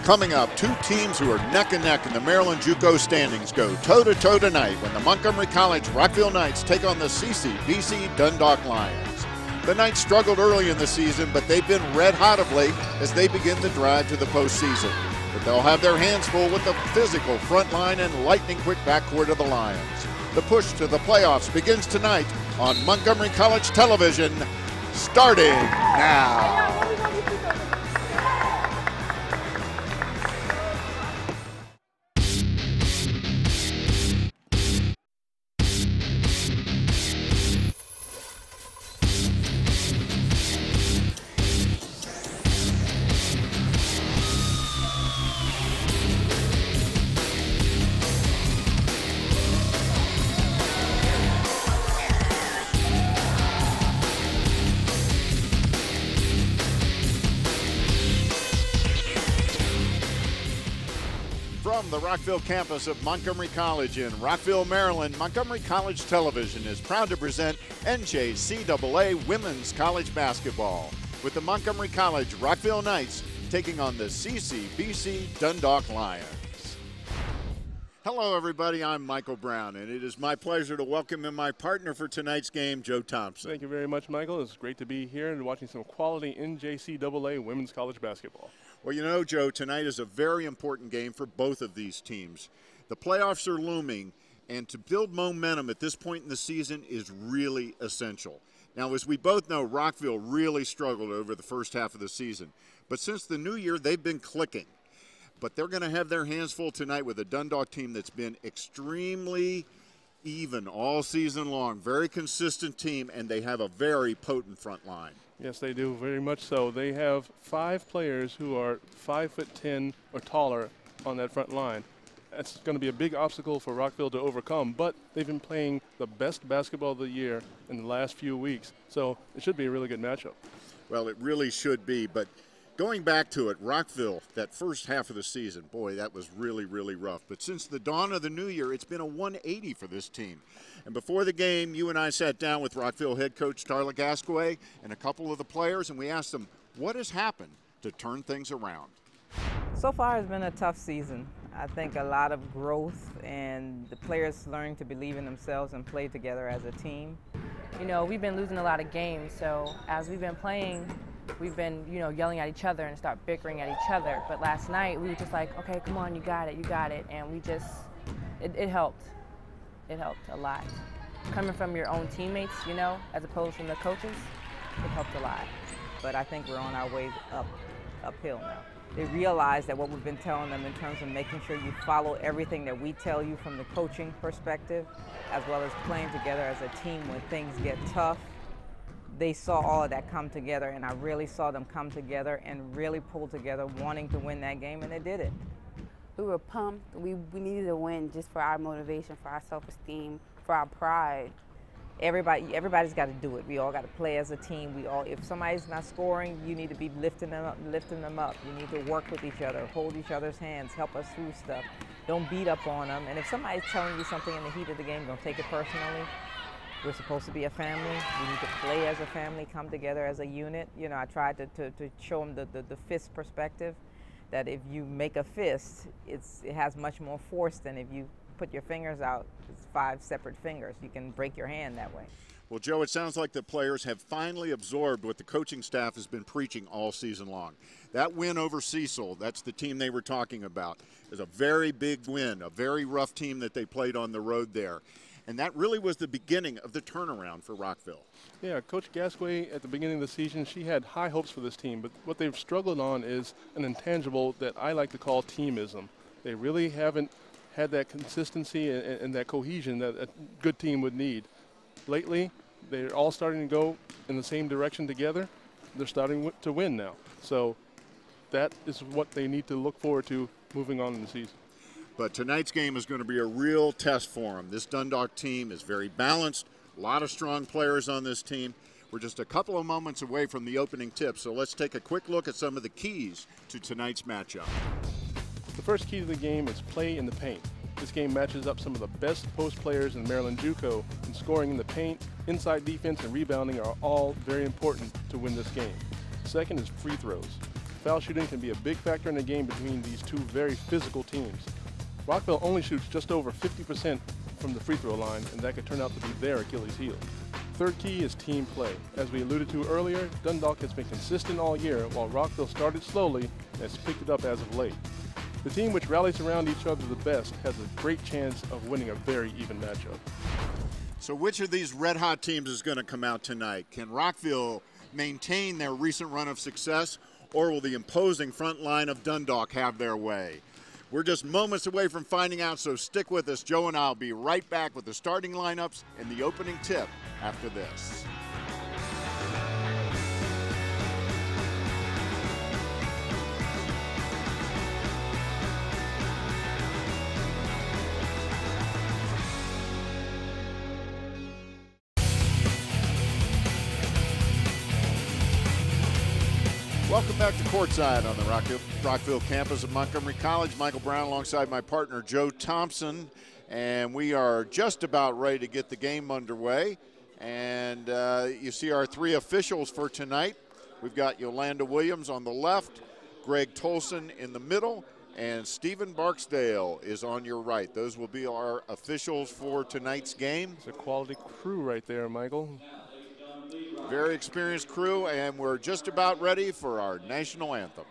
Coming up, two teams who are neck and neck in the Maryland JUCO standings go toe-to-toe tonight when the Montgomery College Rockville Knights take on the CCBC-Dundalk Lions. The Knights struggled early in the season, but they've been red hot of late as they begin the drive to the postseason. But they'll have their hands full with the physical front line and lightning-quick backcourt of the Lions. The push to the playoffs begins tonight on Montgomery College Television, starting now. From the Rockville campus of Montgomery College in Rockville, Maryland, Montgomery College Television is proud to present NJCAA Women's College Basketball with the Montgomery College Rockville Knights taking on the CCBC-Dundalk Lions. Hello everybody, I'm Michael Brown, and it is my pleasure to welcome in my partner for tonight's game, Joe Thompson. Thank you very much, Michael. It's great to be here and watching some quality NJCAA Women's College Basketball. Well, you know, Joe, tonight is a very important game for both of these teams. The playoffs are looming, and to build momentum at this point in the season is really essential. Now, as we both know, Rockville really struggled over the first half of the season. But since the new year, they've been clicking. But they're going to have their hands full tonight with a Dundalk team that's been extremely even all season long. Very consistent team, and they have a very potent front line. Yes, they do, very much so. They have 5 players who are 5'10" or taller on that front line. That's going to be a big obstacle for Rockville to overcome, but they've been playing the best basketball of the year in the last few weeks, so it should be a really good matchup. Well, it really should be, but going back to it, Rockville, that first half of the season, boy, that was really, really rough. But since the dawn of the new year, it's been a 180 for this team. And before the game, you and I sat down with Rockville head coach Tarla Gasquet and a couple of the players, and we asked them, what has happened to turn things around? So far, it's been a tough season. I think a lot of growth and the players learning to believe in themselves and play together as a team. You know, we've been losing a lot of games, so as we've been playing, we've been, yelling at each other and start bickering at each other. But last night, we were just like, okay, come on, you got it. And we just, it helped. It helped a lot. Coming from your own teammates, as opposed from the coaches, it helped a lot. But I think we're on our way uphill now. They realize that what we've been telling them in terms of making sure you follow everything that we tell you from the coaching perspective, as well as playing together as a team when things get tough. They saw all of that come together, and I really saw them come together and really pull together, wanting to win that game, and they did it. We were pumped. We needed to win just for our motivation, for our self-esteem, for our pride. Everybody's got to do it. We all got to play as a team. If somebody's not scoring, you need to be lifting them up. You need to work with each other, hold each other's hands, help us through stuff. Don't beat up on them. And if somebody's telling you something in the heat of the game, don't take it personally. We're supposed to be a family. We need to play as a family, come together as a unit. I tried to show them the fist perspective, that if you make a fist, it has much more force than if you put your fingers out. It's 5 separate fingers. You can break your hand that way. Well, Joe, it sounds like the players have finally absorbed what the coaching staff has been preaching all season long. That win over Cecil, that's the team they were talking about, is a very big win, a very rough team that they played on the road there. And that really was the beginning of the turnaround for Rockville. Yeah, Coach Gasquet, at the beginning of the season, she had high hopes for this team, but what they've struggled on is an intangible that I like to call teamism. They really haven't had that consistency and that cohesion that a good team would need. Lately, they're all starting to go in the same direction together. They're starting to win now. So that is what they need to look forward to moving on in the season. But tonight's game is going to be a real test for them. This Dundalk team is very balanced, a lot of strong players on this team. We're just a couple of moments away from the opening tip, so let's take a quick look at some of the keys to tonight's matchup. The first key to the game is play in the paint. This game matches up some of the best post players in Maryland JUCO, and scoring in the paint, inside defense, and rebounding are all very important to win this game. Second is free throws. foul shooting can be a big factor in the game between these two very physical teams. Rockville only shoots just over 50% from the free throw line, and that could turn out to be their Achilles heel. Third key is team play. As we alluded to earlier, Dundalk has been consistent all year, while Rockville started slowly and has picked it up as of late. The team which rallies around each other the best has a great chance of winning a very even matchup. So which of these red-hot teams is going to come out tonight? Can Rockville maintain their recent run of success, or will the imposing front line of Dundalk have their way? We're just moments away from finding out, so stick with us. Joe and I will be right back with the starting lineups and the opening tip after this. Welcome back to Courtside on the Rockville campus of Montgomery College. Michael Brown alongside my partner Joe Thompson, and we are just about ready to get the game underway. And you see our three officials for tonight. We've got Yolanda Williams on the left, Greg Tolson in the middle, and Stephen Barksdale is on your right. Those will be our officials for tonight's game. It's a quality crew right there, Michael. Very experienced crew, and we're just about ready for our national anthem.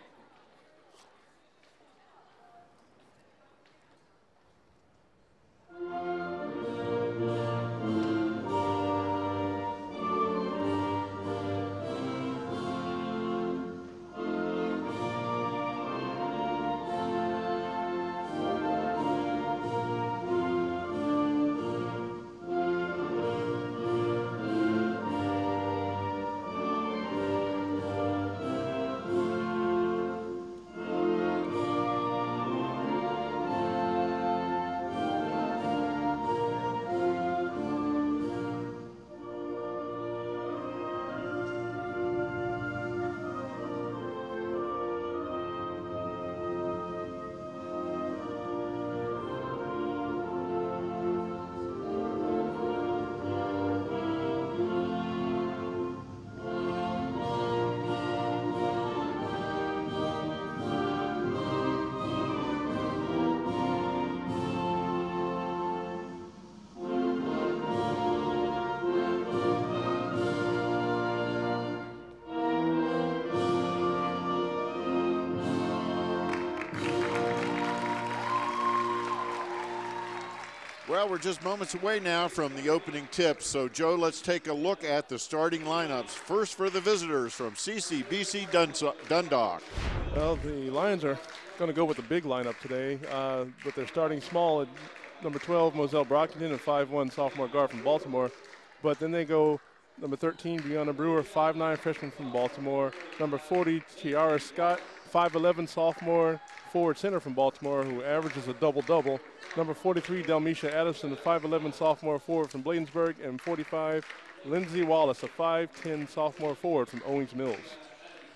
Well, we're just moments away now from the opening tip. So, Joe, let's take a look at the starting lineups. First for the visitors from CCBC-Dundalk. Well, the Lions are going to go with the big lineup today, but they're starting small at number 12, Moselle Brockington, and 5'1" sophomore guard from Baltimore. But then they go number 13, Brianna Brewer, 5'9" freshman from Baltimore. Number 40, Tiara Scott, 5'11" sophomore forward center from Baltimore, who averages a double-double. Number 43, Delmisha Addison, a 5'11" sophomore forward from Bladensburg. And 45, Lindsay Wallace, a 5'10" sophomore forward from Owings Mills.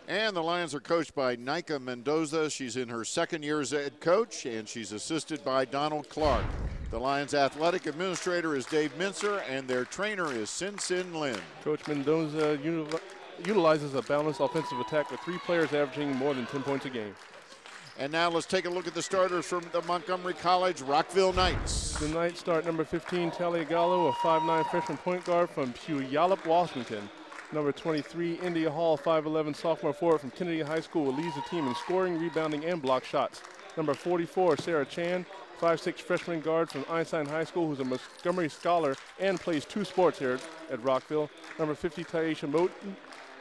And the Lions are coached by Nika Mendoza. She's in her second year as head coach, and she's assisted by Donald Clark. The Lions athletic administrator is Dave Mincer, and their trainer is Sin Sin Lin. Coach Mendoza utilizes a balanced offensive attack with 3 players averaging more than 10 points a game. And now let's take a look at the starters from the Montgomery College Rockville Knights. The Knights start number 15, Talia Gallo, a 5'9" freshman point guard from Puyallup, Washington. Number 23, India Hall, 5'11" sophomore forward from Kennedy High School, leads the team in scoring, rebounding, and block shots. Number 44, Sarah Chan, 5'6" freshman guard from Einstein High School, who's a Montgomery scholar and plays 2 sports here at Rockville. Number 50, Taisha Moten,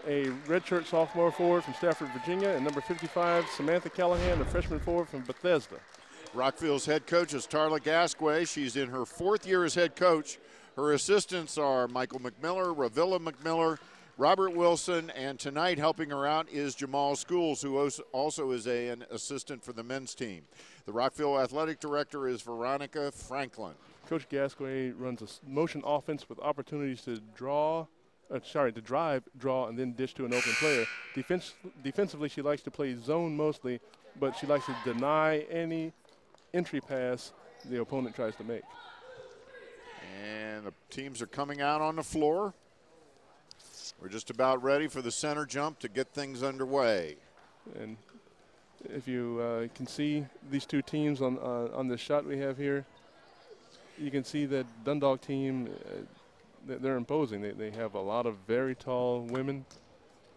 a redshirt sophomore forward from Stafford, Virginia. And number 55, Samantha Callahan, a freshman forward from Bethesda. Rockville's head coach is Tarla Gasquay. She's in her 4th year as head coach. Her assistants are Michael McMiller, Ravilla McMiller, Robert Wilson, and tonight helping her out is Jamal Schools, who also is an assistant for the men's team. The Rockville athletic director is Veronica Franklin. Coach Gasquay runs a motion offense with opportunities to drive, draw, and then dish to an open player. Defensively, she likes to play zone mostly, but she likes to deny any entry pass the opponent tries to make. And the teams are coming out on the floor. We're just about ready for the center jump to get things underway. And if you can see these two teams on the shot we have here, you can see that Dundalk team, they're imposing. They have a lot of very tall women.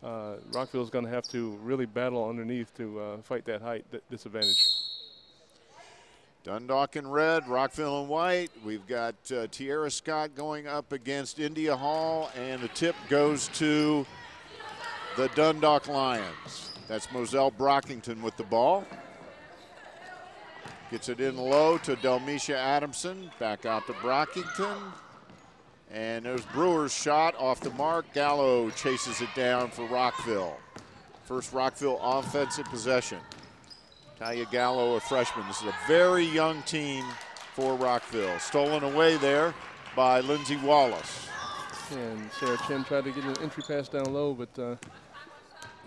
Rockville's going to have to really battle underneath to fight that height disadvantage. Dundalk in red, Rockville in white. We've got Tiara Scott going up against India Hall, and the tip goes to the Dundalk Lions. That's Moselle Brockington with the ball. Gets it in low to Delmisha Adamson. Back out to Brockington. And there's Brewer's shot off the mark. Gallo chases it down for Rockville. First Rockville offensive possession. Talia Gallo, a freshman. This is a very young team for Rockville. Stolen away there by Lindsay Wallace. And Sarah Chen tried to get an entry pass down low, but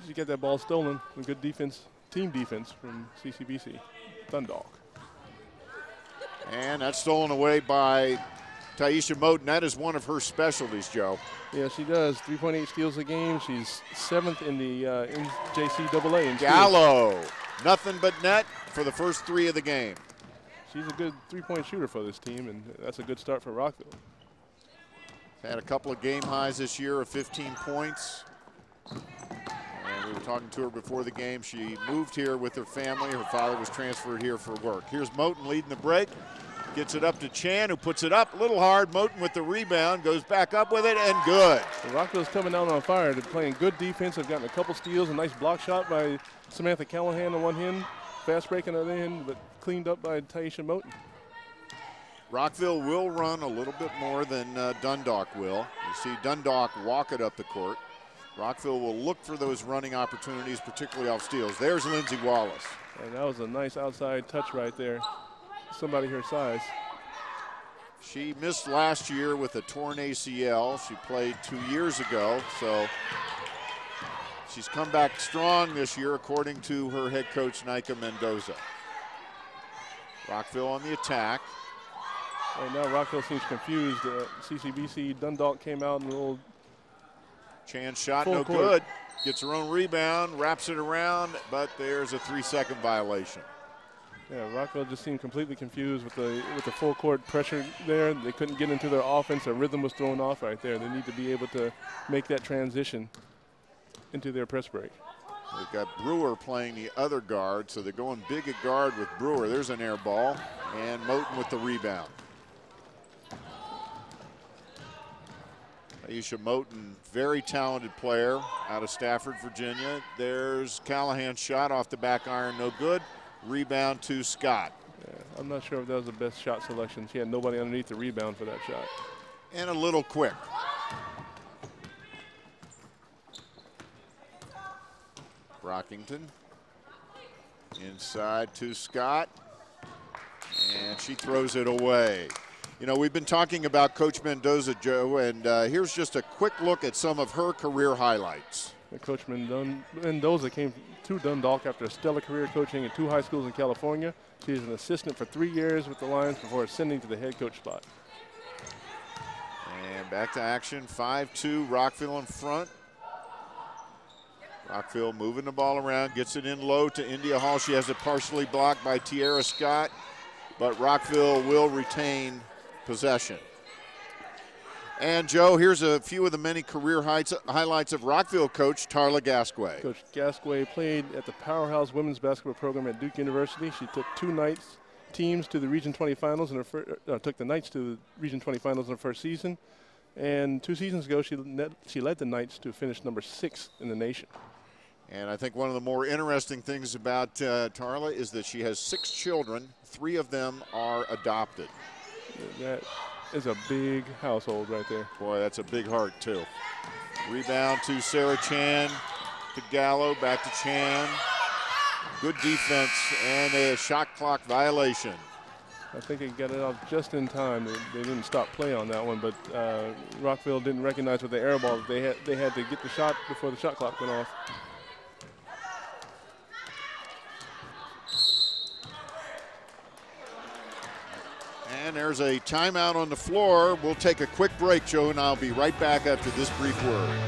she got that ball stolen. A good defense, team defense from CCBC Dundalk. And that's stolen away by Taisha Moten. That is one of her specialties, Joe. Yeah, she does. 3.8 steals a game. She's 7th in the NJCAA in Gallo, steals. nothing but net for the first 3 of the game. She's a good three-point shooter for this team, and that's a good start for Rockville. Had a couple of game highs this year of 15 points. And we were talking to her before the game. She moved here with her family. Her father was transferred here for work. Here's Moten leading the break. Gets it up to Chan, who puts it up a little hard. Moten with the rebound, goes back up with it, and good. Well, Rockville's coming down on fire. They're playing good defense. They've gotten a couple steals, a nice block shot by Samantha Callahan on one hand, fast break on the other hand, but cleaned up by Taisha Moten. Rockville will run a little bit more than Dundalk will. You see Dundalk walk it up the court. Rockville will look for those running opportunities, particularly off steals. There's Lindsay Wallace. And that was a nice outside touch right there. Somebody her size. She missed last year with a torn ACL. She played 2 years ago, so she's come back strong this year, according to her head coach, Nika Mendoza. Rockville on the attack. Right now, Rockville seems confused. CCBC Dundalk came out in a little Chan shot, full no court. good. Gets her own rebound, wraps it around, but there's a 3-second violation. Yeah, Rockville just seemed completely confused with the full court pressure there. They couldn't get into their offense. Their rhythm was thrown off right there. They need to be able to make that transition into their press break. They've got Brewer playing the other guard, so they're going big at guard with Brewer. There's an air ball, and Moten with the rebound. Aisha Moten, very talented player out of Stafford, Virginia. There's Callahan's shot off the back iron, no good. Rebound to Scott. Yeah, I'm not sure if that was the best shot selection. She had nobody underneath the rebound for that shot. And a little quick. Brockington inside to Scott, and she throws it away. You know, we've been talking about Coach Mendoza, Joe, and here's just a quick look at some of her career highlights. Coach Mendoza came to Dundalk after a stellar career coaching at 2 high schools in California. She was an assistant for 3 years with the Lions before ascending to the head coach spot. And back to action, 5-2, Rockville in front. Rockville moving the ball around, gets it in low to India Hall. She has it partially blocked by Tiara Scott, but Rockville will retain possession. And, Joe, here's a few of the many career highlights of Rockville coach Tarla Gasquet. Coach Gasquet played at the powerhouse women's basketball program at Duke University. She took 2 Knights teams to the Region 20 finals in her took the Knights to the Region 20 finals in her first season. And 2 seasons ago, she led the Knights to finish number 6 in the nation. And I think one of the more interesting things about Tarla is that she has 6 children. 3 of them are adopted. That is a big household right there. Boy, that's a big heart, too. Rebound to Sarah Chan, to Gallo, back to Chan. Good defense and a shot clock violation. I think they got it off just in time. They didn't stop play on that one, but Rockville didn't recognize with the air ball that they had to get the shot before the shot clock went off. And there's a timeout on the floor. We'll take a quick break, Joe, and I'll be right back after this brief word.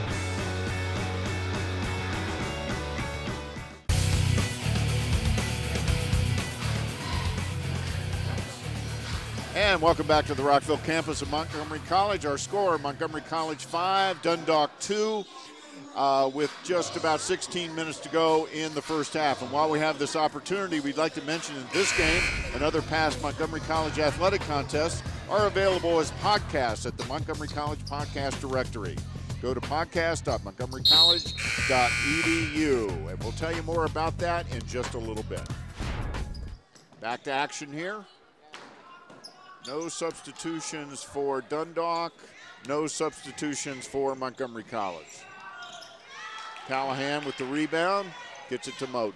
And welcome back to the Rockville campus of Montgomery College. Our score, Montgomery College 5, Dundalk 2, with just about 16 minutes to go in the first half. And while we have this opportunity, we'd like to mention in this game and other past Montgomery College athletic contests are available as podcasts at the Montgomery College Podcast Directory. Go to podcast.montgomerycollege.edu, and we'll tell you more about that in just a little bit. Back to action here. No substitutions for Dundalk, no substitutions for Montgomery College. Callahan with the rebound, gets it to Moten.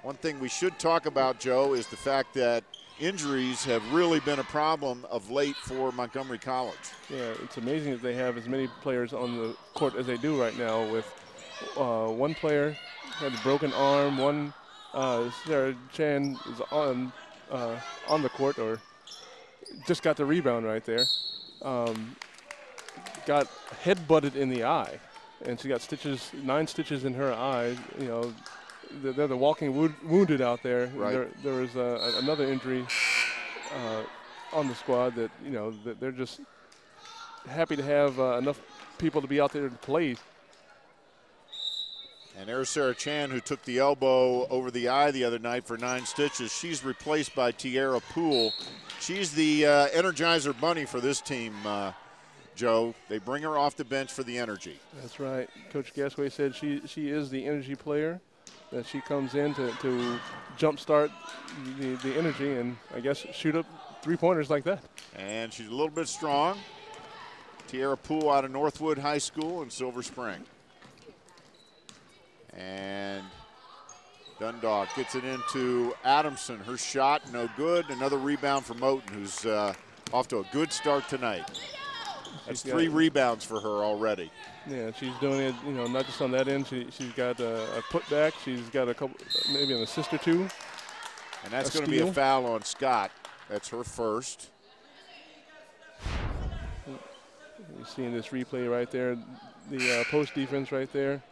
One thing we should talk about, Joe, is the fact that injuries have really been a problem of late for Montgomery College. Yeah, it's amazing that they have as many players on the court as they do right now, with one player had a broken arm, one Sarah Chan is on the court, or just got the rebound right there. Got head-butted in the eye, and she got stitches, 9 stitches in her eye. You know, they're the walking wounded out there. Right. There was another injury on the squad that, you know, that they're just happy to have enough people to be out there to play. And there's Sarah Chan, who took the elbow over the eye the other night for 9 stitches. She's replaced by Tiara Poole. She's the Energizer Bunny for this team, Joe. They bring her off the bench for the energy. That's right. Coach Gasway said she is the energy player, that she comes in to jumpstart the energy and, I guess, shoot up 3-pointers like that. And she's a little bit strong. Tiara Poole out of Northwood High School in Silver Spring. And Dundalk gets it into Adamson. Her shot, no good. Another rebound for Moten, who's off to a good start tonight. That's 3 rebounds for her already. Yeah, she's doing it, you know, not just on that end. She's got a putback. She's got a couple, maybe an assist or 2. And that's going to be a foul on Scott. That's her first. You're seeing this replay right there, the post defense right there.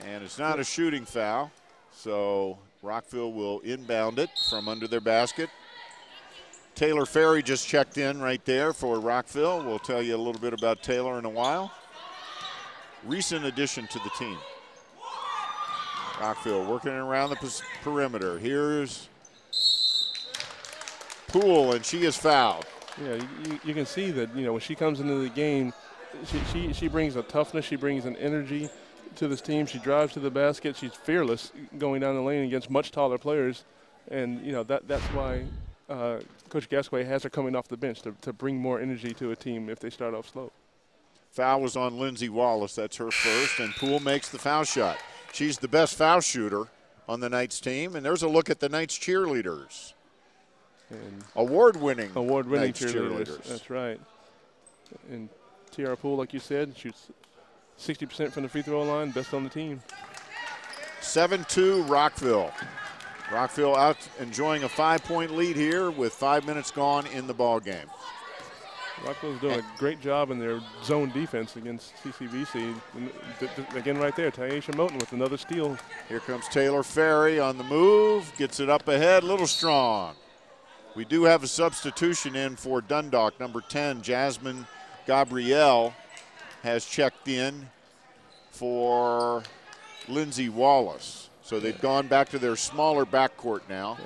And it's not a shooting foul, so Rockville will inbound it from under their basket. Taylor Ferry just checked in right there for Rockville. We'll tell you a little bit about Taylor in a while. Recent addition to the team. Rockville working around the perimeter. Here's Poole, and she is fouled. Yeah, you can see that, you know, when she comes into the game, she brings a toughness, she brings an energy to this team. She drives to the basket. She's fearless going down the lane against much taller players, and you know that's why Coach Gasquet has her coming off the bench to bring more energy to a team if they start off slow. Foul was on Lindsay Wallace. That's her first, and Poole makes the foul shot. She's the best foul shooter on the Knights team, and there's a look at the Knights cheerleaders. And award-winning Knights cheerleaders. That's right. And Tiara Poole, like you said, shoots 60% from the free throw line, best on the team. 7-2 Rockville. Rockville out enjoying a 5-point lead here with 5 minutes gone in the ball game. Rockville's doing a great job in their zone defense against CCBC. And again, right there, Tyasha Moten with another steal. Here comes Taylor Ferry on the move, gets it up ahead, little strong. We do have a substitution in for Dundalk. Number 10, Jasmine Gabrielle, has checked in for Lindsay Wallace. So they've gone back to their smaller backcourt now.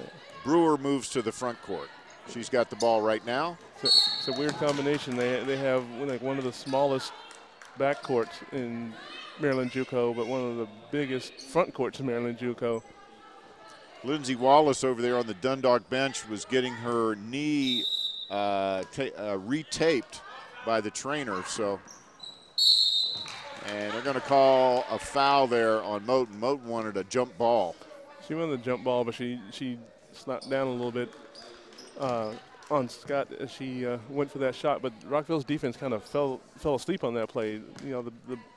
Brewer moves to the front court. She's got the ball right now. It's a weird combination. They have like one of the smallest backcourts in Maryland JUCO, but one of the biggest front courts in Maryland JUCO. Lindsay Wallace over there on the Dundalk bench was getting her knee retaped by the trainer. And they're going to call a foul there on Moten. Moten wanted a jump ball. She wanted a jump ball, but she slapped down a little bit on Scott as she went for that shot. But Rockville's defense kind of fell asleep on that play. You know,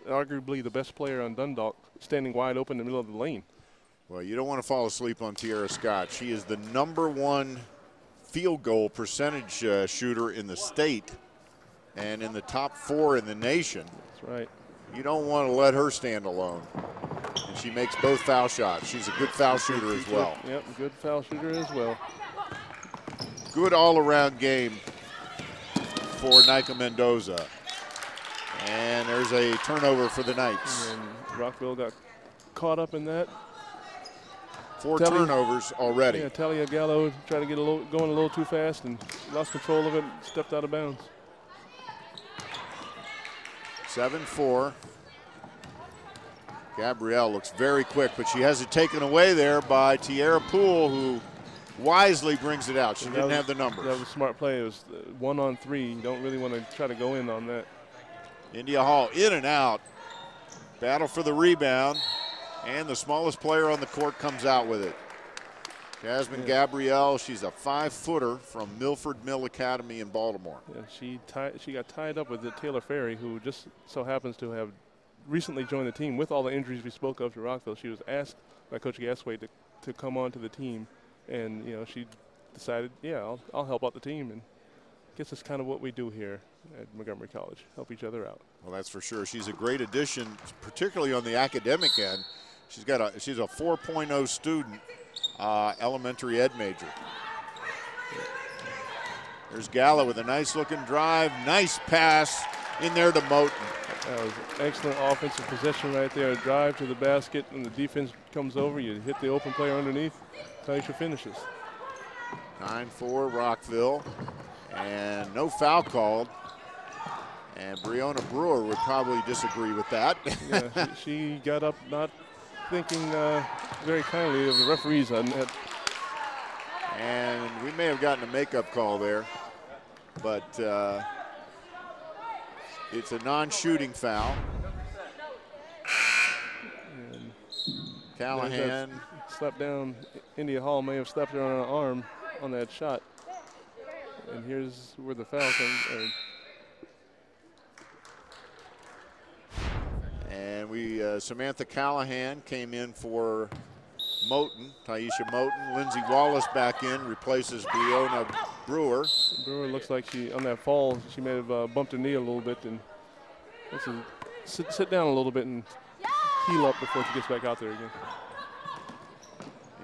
arguably the best player on Dundalk standing wide open in the middle of the lane. Well, you don't want to fall asleep on Tiara Scott. She is the #1 field goal percentage shooter in the state and in the top 4 in the nation. That's right. You don't want to let her stand alone. And she makes both foul shots. She's a good foul shooter as well. Yep, good foul shooter as well. Good all-around game for Nika Mendoza. And there's a turnover for the Knights. And Rockville got caught up in that. 4 turnovers already. Yeah, Talia Gallo tried to get going a little too fast and lost control of it, stepped out of bounds. 7-4. Gabrielle looks very quick, but she has it taken away there by Tierra Poole, who wisely brings it out. She didn't have the numbers. That was a smart play. It was 1-on-3. You don't really want to try to go in on that. India Hall in and out. Battle for the rebound. And the smallest player on the court comes out with it. Jasmine Gabrielle, she's a 5-footer from Milford Mill Academy in Baltimore. Yeah, she got tied up with Taylor Ferry, who just so happens to have recently joined the team. With all the injuries we spoke of to Rockville, she was asked by Coach Gasway to come on to the team. And, you know, she decided, yeah, I'll help out the team. And I guess that's kind of what we do here at Montgomery College, help each other out. Well, that's for sure. She's a great addition, particularly on the academic end. She's a 4.0 student, elementary ed major. There's Gallo with a nice looking drive, nice pass in there to Moten. That was excellent offensive possession right there. A drive to the basket, and the defense comes over. You hit the open player underneath. Taisha finishes. 9-4 Rockville, and no foul called. And Breonna Brewer would probably disagree with that. Yeah, she got up not thinking very kindly of the referees on that. And we may have gotten a makeup call there, but it's a non-shooting foul. And Callahan slapped down. India Hall may have slapped her on her arm on that shot. And here's where the foul comes. And Samantha Callahan came in for Moten, Taisha Moten. Lindsay Wallace back in, replaces Breonna Brewer. Brewer looks like on that fall, she may have bumped her knee a little bit. And sit down a little bit and heal up before she gets back out there again.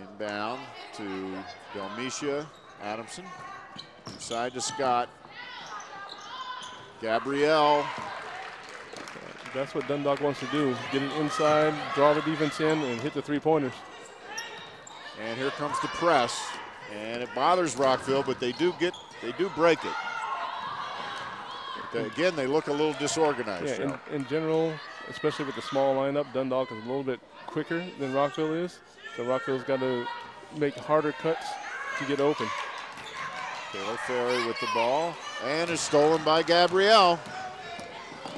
Inbound to Delmecia Adamson. Inside to Scott. Gabrielle. That's what Dundalk wants to do. Get it inside, draw the defense in, and hit the three-pointers. And here comes the press. And it bothers Rockville, but they do break it. But again, they look a little disorganized. Yeah, in general, especially with the small lineup, Dundalk is a little bit quicker than Rockville is. So Rockville's got to make harder cuts to get open. Taylor Ferry with the ball, and is stolen by Gabrielle.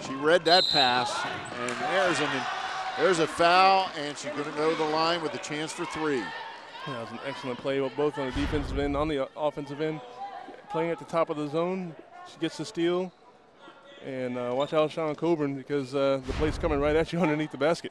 She read that pass, and there's a foul, and she's going to go to the line with a chance for 3. That was an excellent play, both on the defensive end, on the offensive end. Playing at the top of the zone, she gets the steal. And watch out, Sean Coburn, because the play's coming right at you underneath the basket.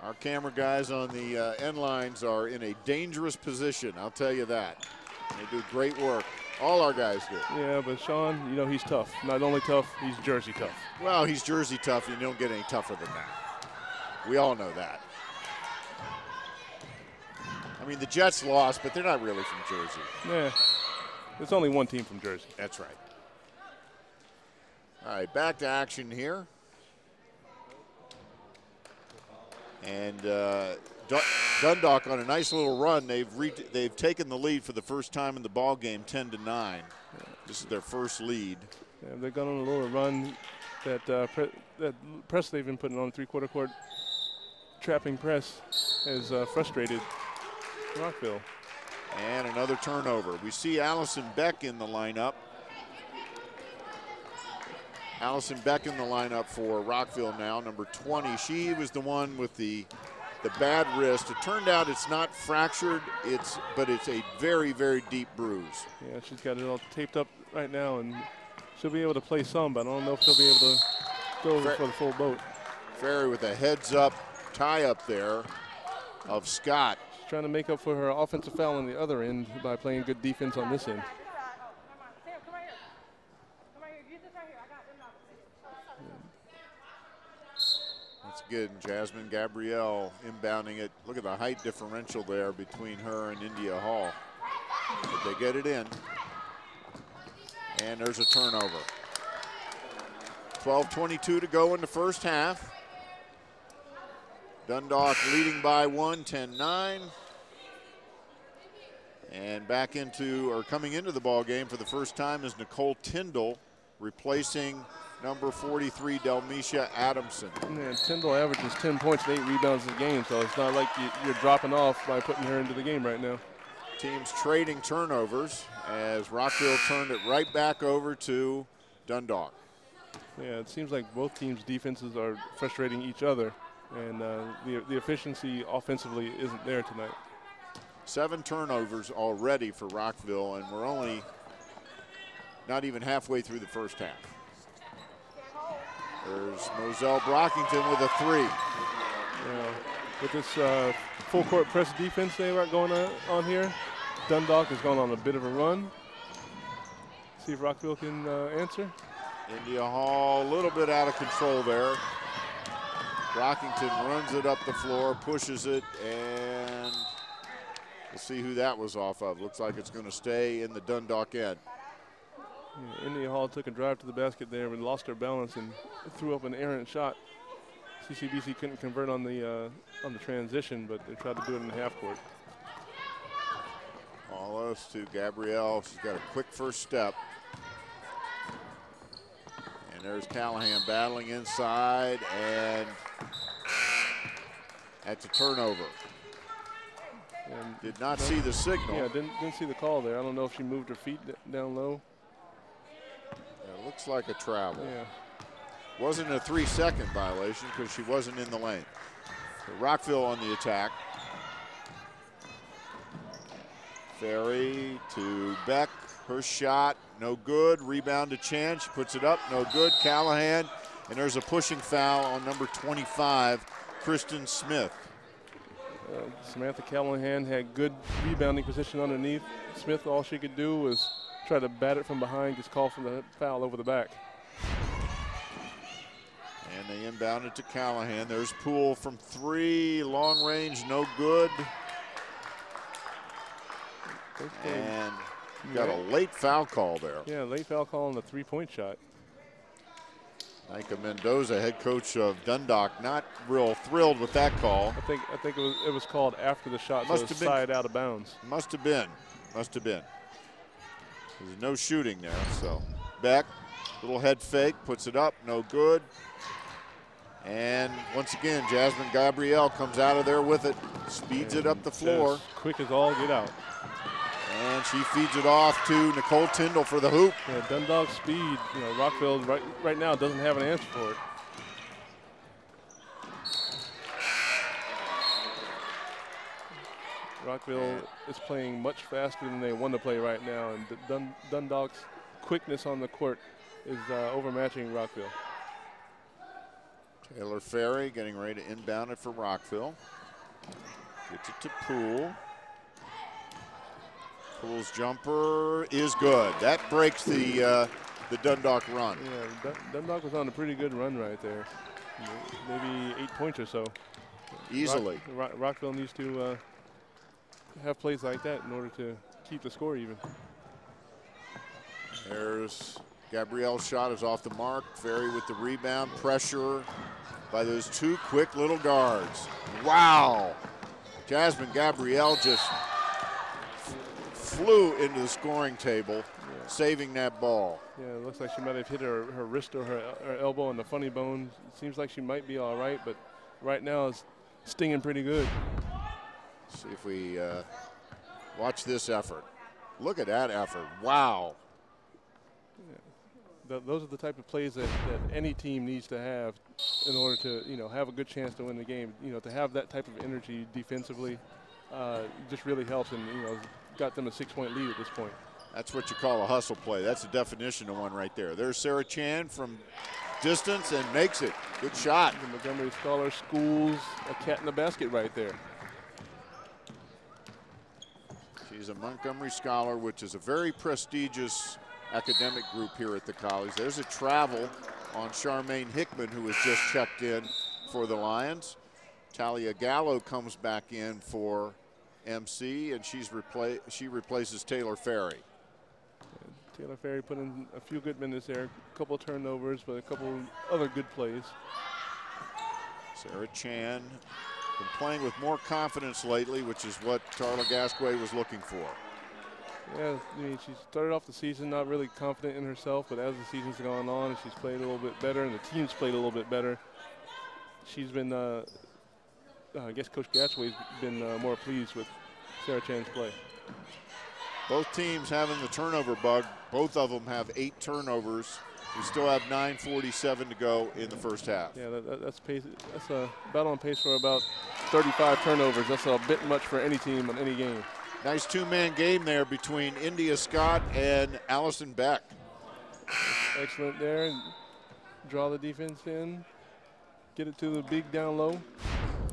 Our camera guys on the end lines are in a dangerous position, I'll tell you that. They do great work. All our guys do. Yeah, but Sean, you know, he's tough. Not only tough, he's Jersey tough. Well, he's Jersey tough. You don't get any tougher than that. We all know that. I mean, the Jets lost, but they're not really from Jersey. Yeah, there's only one team from Jersey. That's right. All right, back to action here. And Dundalk on a nice little run. They've taken the lead for the first time in the ball game, 10-9. This is their first lead. Yeah, they've gone on a little run. That press they've been putting on, three-quarter court trapping press, has frustrated Rockville. And another turnover. We see Allison Beck in the lineup. Allison Beck in the lineup for Rockville now, number 20. She was the one with the bad wrist. It turned out it's not fractured, but it's a very, very deep bruise. Yeah, she's got it all taped up right now, and she'll be able to play some, but I don't know if she'll be able to go for the full boat. Ferry with a heads-up tie-up there of Scott. She's trying to make up for her offensive foul on the other end by playing good defense on this end. Once again, Jasmine Gabrielle inbounding it. Look at the height differential there between her and India Hall. But they get it in. And there's a turnover. 12:22 to go in the first half. Dundalk leading by 1, 10-9. And back into, or coming into the ball game for the first time is Nicole Tindall, replacing number 43, Delmecia Adamson. Yeah, Tindall averages 10 points and 8 rebounds a game, so it's not like you're dropping off by putting her into the game right now. Teams trading turnovers as Rockville turned it right back over to Dundalk. Yeah, it seems like both teams' defenses are frustrating each other, and the efficiency offensively isn't there tonight. 7 turnovers already for Rockville, and we're only not even halfway through the first half. There's Moselle Brockington with a 3. Yeah, with this full court press defense they got going on here, Dundalk has gone on a bit of a run. See if Rockville can answer. India Hall a little bit out of control there. Brockington runs it up the floor, pushes it, and we'll see who that was off of. Looks like it's going to stay in the Dundalk end. Yeah, India Hall took a drive to the basket there and lost her balance and threw up an errant shot. CCBC couldn't convert on the transition, but they tried to do it in the half court. Almost to Gabrielle. She's got a quick first step. And there's Callahan battling inside, and that's a turnover. And did not see the signal. Yeah, didn't see the call there. I don't know if she moved her feet down low. It looks like a travel. Yeah. Wasn't a 3-second violation because she wasn't in the lane. So Rockville on the attack. Ferry to Beck. Her shot, no good. Rebound to Chan. She puts it up, no good. Callahan, and there's a pushing foul on number 25, Kristen Smith. Samantha Callahan had good rebounding position underneath. Smith, all she could do was try to bat it from behind, just call for the foul over the back. And they inbound it to Callahan. There's Poole from 3, long range, no good. And got a late foul call there. Yeah, late foul call on the 3-point shot. Nika Mendoza, head coach of Dundalk, not real thrilled with that call. I think it was called after the shot, so it was side out of bounds. Must have been. There's no shooting there, so. Beck, little head fake, puts it up, no good. And once again, Jasmine Gabrielle comes out of there with it, speeds it up the floor. Quick as all get out. And she feeds it off to Nicole Tindall for the hoop. Yeah, Dundalk speed, Rockville right now doesn't have an answer for it. Rockville is playing much faster than they want to play right now, and Dundalk's quickness on the court is overmatching Rockville. Taylor Ferry getting ready to inbound it for Rockville. Gets it to Poole. Poole's jumper is good. That breaks the Dundalk run. Yeah, Dundalk was on a pretty good run right there. Maybe 8 points or so. Easily. Rockville needs to have plays like that in order to keep the score even. There's Gabrielle's shot is off the mark. Ferry with the rebound. Pressure by those 2 quick little guards. Wow. Jasmine Gabrielle just flew into the scoring table, saving that ball. Yeah, it looks like she might have hit her wrist or her elbow on the funny bone. It seems like she might be all right, but right now it's stinging pretty good. See if we watch this effort. Look at that effort. Wow. Yeah. Those are the type of plays that any team needs to have in order to, have a good chance to win the game. To have that type of energy defensively just really helps, and, got them a 6-point lead at this point. That's what you call a hustle play. That's the definition of one right there. There's Sarah Chan from distance and makes it. Good shot. The Montgomery Scholar schools a cat in the basket right there. She's a Montgomery Scholar, which is a very prestigious academic group here at the college. There's a travel on Charmaine Hickman, who was just checked in for the Lions. Talia Gallo comes back in for MC, and she replaces Taylor Ferry. Taylor Ferry put in a few good minutes there, a couple of turnovers, but a couple other good plays. Sarah Chan been playing with more confidence lately, which is what Tarla Gasquet was looking for. Yeah, I mean, she started off the season not really confident in herself, but as the season's gone on and she's played a little bit better and the team's played a little bit better, she's been, I guess Coach Gasquet's been more pleased with Sarah Chan's play. Both teams having the turnover bug. Both of them have 8 turnovers. We still have 9:47 to go in the first half. Yeah, that's pace. That's about on pace for about 35 turnovers. That's a bit much for any team in any game. Nice two-man game there between India Scott and Allison Beck. Excellent there. Draw the defense in. Get it to the big down low.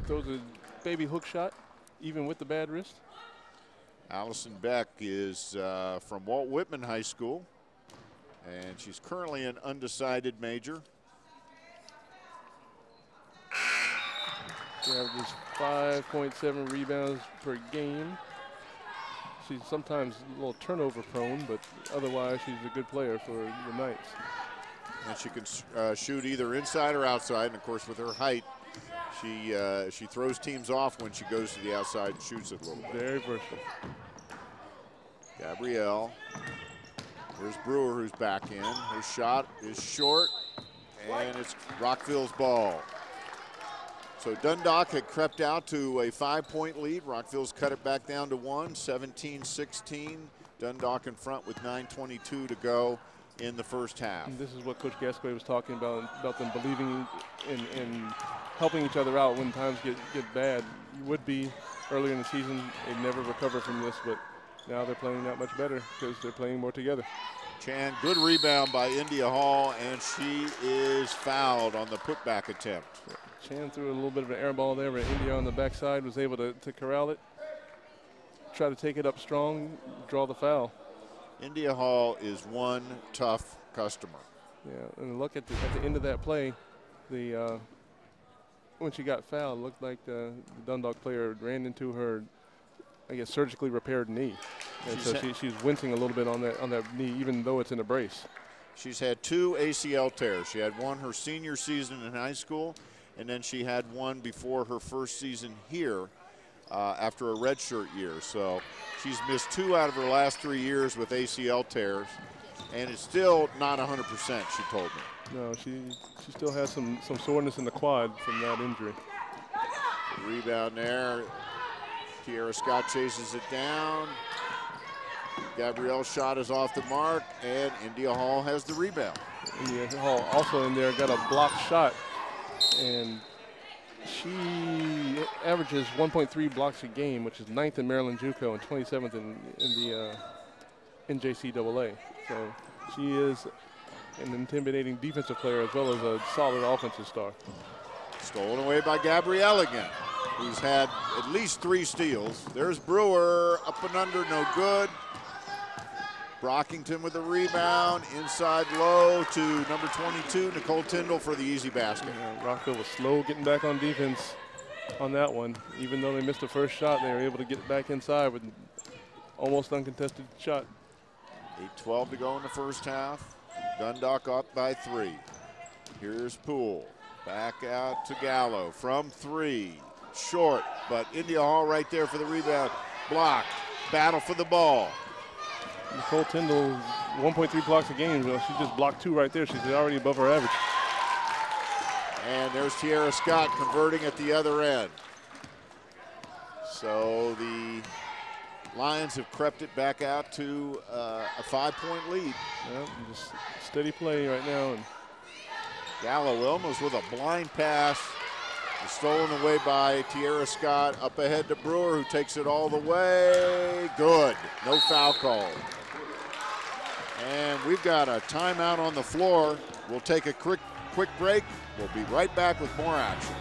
Throws a baby hook shot, even with the bad wrist. Allison Beck is from Walt Whitman High School, and she's currently an undecided major. She averages 5.7 rebounds per game. She's sometimes a little turnover prone, but otherwise she's a good player for the Knights. And she can shoot either inside or outside, and of course with her height, she throws teams off when she goes to the outside and shoots it a little bit. Very versatile. Gabrielle. There's Brewer who's back in. Her shot is short, and it's Rockville's ball. So Dundalk had crept out to a 5-point lead. Rockville's cut it back down to 1, 17-16. Dundalk in front with 9:22 to go in the first half. And this is what Coach Gasquet was talking about them believing in helping each other out when times get bad. You would be earlier in the season, they'd never recover from this, but now they're playing that much better because they're playing more together. Chan, good rebound by India Hall, and she is fouled on the putback attempt. Chan threw a little bit of an air ball there, but India on the backside was able to corral it, try to take it up strong, draw the foul. India Hall is one tough customer. Yeah, and look at the end of that play, when she got fouled, it looked like the Dundalk player ran into her, I guess, surgically repaired knee. And so she's wincing a little bit on that knee, even though it's in a brace. She's had 2 ACL tears. She had one her senior season in high school, and then she had one before her first season here after a redshirt year. So she's missed 2 out of her last 3 years with ACL tears, and it's still not 100%, she told me. No, she still has some soreness in the quad from that injury. The rebound there. Tiara Scott chases it down. Gabrielle's shot is off the mark, and India Hall has the rebound. India Hall also in there got a blocked shot, and she averages 1.3 blocks a game, which is 9th in Maryland JUCO and 27th in the NJCAA. So she is an intimidating defensive player as well as a solid offensive star. Stolen away by Gabrielle again, who's had at least 3 steals. There's Brewer, up and under, no good. Brockington with the rebound, inside low to number 22, Nicole Tindall for the easy basket. Yeah, Rockville was slow getting back on defense on that one. Even though they missed the first shot, they were able to get back inside with almost uncontested shot. 8:12 to go in the first half. Dundalk up by 3. Here's Poole. Back out to Gallo from 3. Short, but India Hall right there for the rebound. Blocked. Battle for the ball. Nicole Tindall, 1.3 blocks a game. She just blocked 2 right there. She's already above her average. And there's Tiara Scott converting at the other end. So the Lions have crept it back out to a 5-point lead. Yeah, just steady play right now. And Gallo almost with a blind pass. Stolen away by Tiara Scott. Up ahead to Brewer, who takes it all the way. Good. No foul call. And we've got a timeout on the floor. We'll take a quick break. We'll be right back with more action.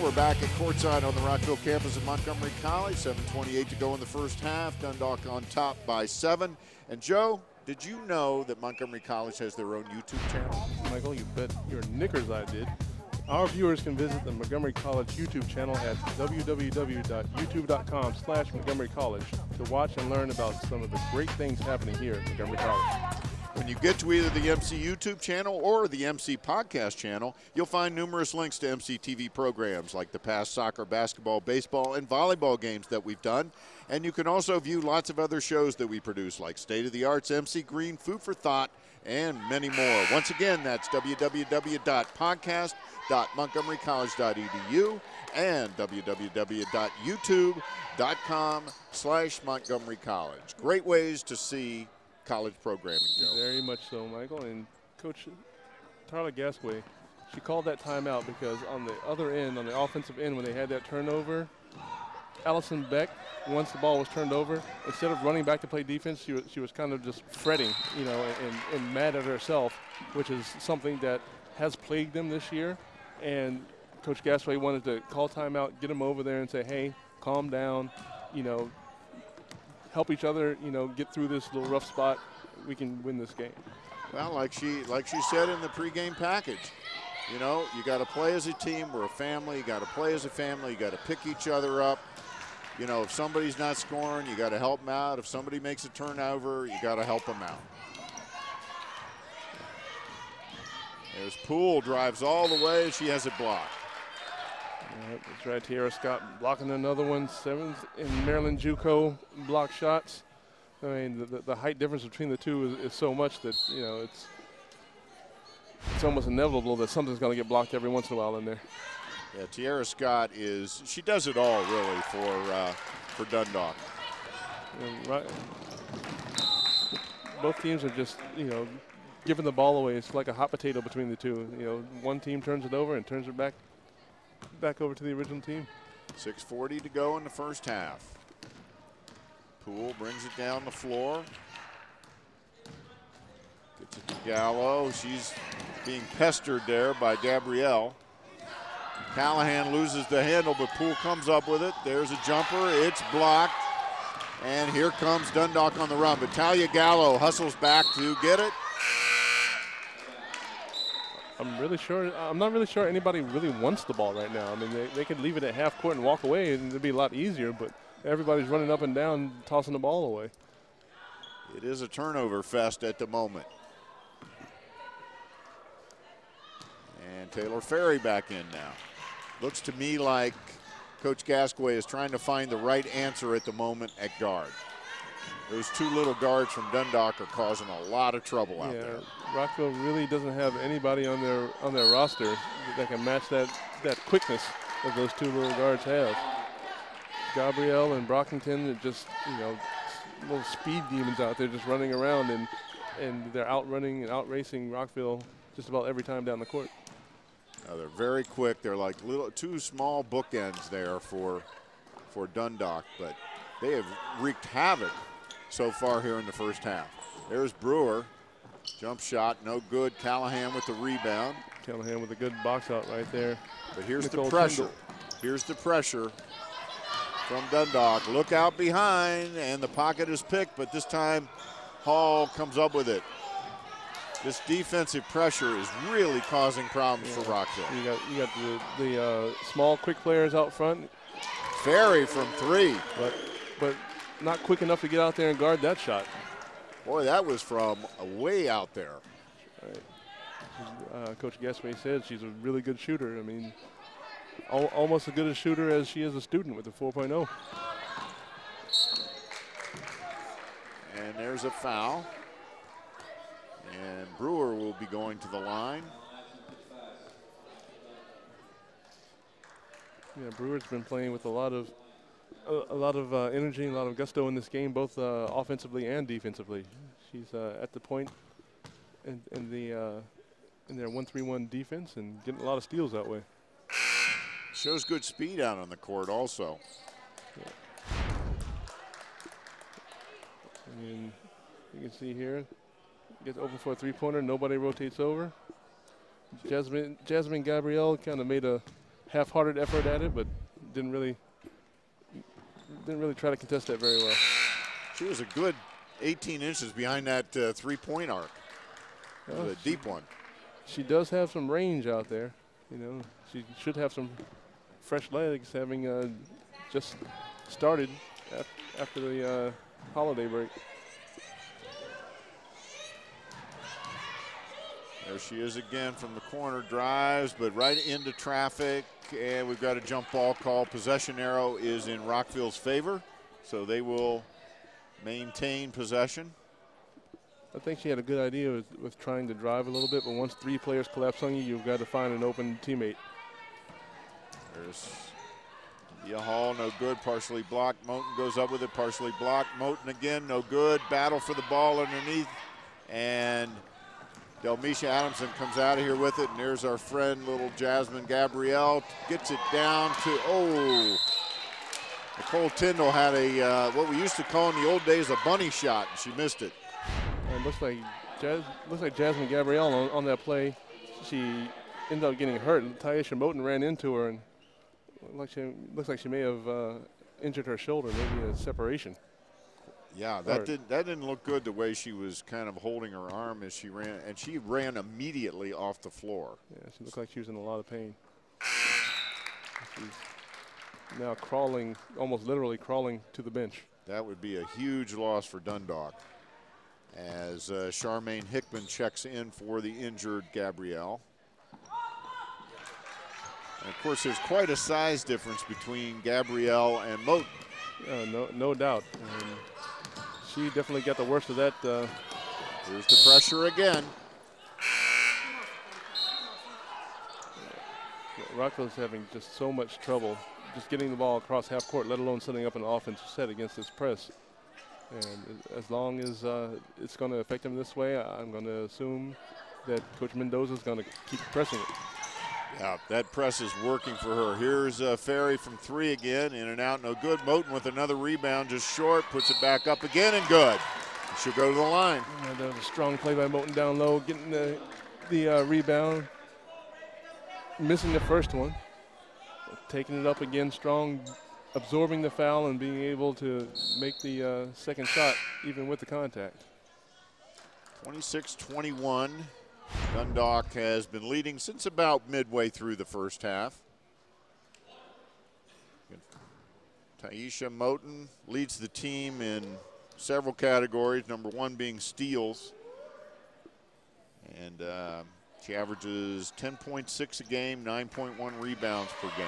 we're back at courtside on the Rockville campus of Montgomery College. 7:28 to go in the first half. Dundalk on top by 7. And Joe, did you know that Montgomery College has their own YouTube channel? Michael, you bet your knickers I did. Our viewers can visit the Montgomery College YouTube channel at www.youtube.com/Montgomery College to watch and learn about some of the great things happening here at Montgomery College. When you get to either the MC YouTube channel or the MC Podcast channel, you'll find numerous links to MC TV programs like the past soccer, basketball, baseball, and volleyball games that we've done. And you can also view lots of other shows that we produce like State of the Arts, MC Green, Food for Thought, and many more. Once again, that's www.podcast.montgomerycollege.edu and www.youtube.com/Montgomery College. Great ways to see college programming, Joe. Very much so, Michael. And Coach Tarla Gasquay, she called that timeout because on the other end, on the offensive end, when they had that turnover, Allison Beck, once the ball was turned over, instead of running back to play defense, she was kind of just fretting, you know, and mad at herself, which is something that has plagued them this year. And Coach Gasquay wanted to call timeout, get them over there and say, hey, calm down, you know, help each other, you know, get through this little rough spot. We can win this game. Well, like she said in the pregame package, you know, you got to play as a team. We're a family. You got to play as a family. You got to pick each other up. You know, if somebody's not scoring, you got to help them out. If somebody makes a turnover, you got to help them out. There's Poole, drives all the way. She has it blocked. That's right, Tierra Scott blocking another one. 7th in Maryland JUCO block shots. I mean, the height difference between the two is so much that, you know, it's almost inevitable that something's going to get blocked every once in a while in there. Yeah, Tierra Scott she does it all really for Dundalk. Right. Both teams are just, you know, giving the ball away. It's like a hot potato between the two. You know, one team turns it over and turns it back over to the original team. 6:40 to go in the first half. Poole brings it down the floor. Gets it to Gallo. She's being pestered there by Gabrielle. Callahan loses the handle, but Poole comes up with it. There's a jumper. It's blocked. And here comes Dundalk on the run. But Talia Gallo hustles back to get it. I'm not really sure anybody really wants the ball right now. I mean, they could leave it at half court and walk away and it'd be a lot easier, but everybody's running up and down, tossing the ball away. It is a turnover fest at the moment. And Taylor Ferry back in now. Looks to me like Coach Gasquay is trying to find the right answer at the moment at guard. Those two little guards from Dundalk are causing a lot of trouble out there. Rockville really doesn't have anybody on their roster that can match that quickness that those two little guards have. Gabrielle and Brockington are just, you know, little speed demons out there just running around, and they're outrunning and outracing Rockville just about every time down the court. They're very quick. They're like two small bookends there for Dundalk, but they have wreaked havoc so far here in the first half. There's Brewer. Jump shot, no good. Callahan with the rebound. Callahan with a good box out right there. But here's Nicole the pressure. Tindall. Here's the pressure from Dundalk. Look out behind, and the pocket is picked, but this time Hall comes up with it. This defensive pressure is really causing problems for Rockville. You got the small, quick players out front. Ferry from 3. But not quick enough to get out there and guard that shot. Boy, that was from way out there. Right. Coach Gasquay said she's a really good shooter. I mean, almost as good a shooter as she is a student with the 4.0. And there's a foul. And Brewer will be going to the line. Yeah, Brewer's been playing with a lot of energy and a lot of gusto in this game, both offensively and defensively. She's at the point in their 1-3-1 defense and getting a lot of steals that way. Shows good speed out on the court also. Yeah. And you can see here, gets open for a three-pointer, nobody rotates over. Jasmine Gabrielle kind of made a half-hearted effort at it, but didn't really try to contest that very well. She was a good 18 inches behind that three-point arc, the deep one. She does have some range out there. You know, she should have some fresh legs, having just started after the holiday break. There she is again from the corner, drives, but right into traffic, and we've got a jump ball call. Possession arrow is in Rockville's favor, so they will maintain possession. I think she had a good idea with trying to drive a little bit, but once 3 players collapse on you, you've got to find an open teammate. There's Hall, no good, partially blocked. Moten goes up with it, partially blocked. Moten again, no good. Battle for the ball underneath, and Delmisha Adamson comes out of here with it, and there's our friend, little Jasmine Gabrielle, gets it down to, Nicole Tindall had a, what we used to call in the old days a bunny shot, and she missed it. And looks like Jasmine Gabrielle on that play, she ended up getting hurt, and Taisha Moten ran into her, and looks like she may have injured her shoulder, maybe a separation. Yeah, that didn't look good the way she was kind of holding her arm as she ran, and she ran immediately off the floor. Yeah, she looked like she was in a lot of pain. She's now crawling, almost literally crawling to the bench. That would be a huge loss for Dundalk as Charmaine Hickman checks in for the injured Gabrielle. And of course, there's quite a size difference between Gabrielle and Moten. No doubt. She definitely got the worst of that. Here's the pressure again. Rockville's having just so much trouble just getting the ball across half court, let alone setting up an offensive set against this press. And as long as it's going to affect them this way, I'm going to assume that Coach Mendoza's going to keep pressing it. Yeah, that press is working for her. Here's Ferry from 3 again, in and out, no good. Moten with another rebound, just short, puts it back up again and good. She'll go to the line. And that was a strong play by Moten down low, getting the rebound, missing the first one, taking it up again strong, absorbing the foul and being able to make the second shot even with the contact. 26-21. Dundalk has been leading since about midway through the first half. Taisha Moten leads the team in several categories, number 1 being steals. And she averages 10.6 a game, 9.1 rebounds per game.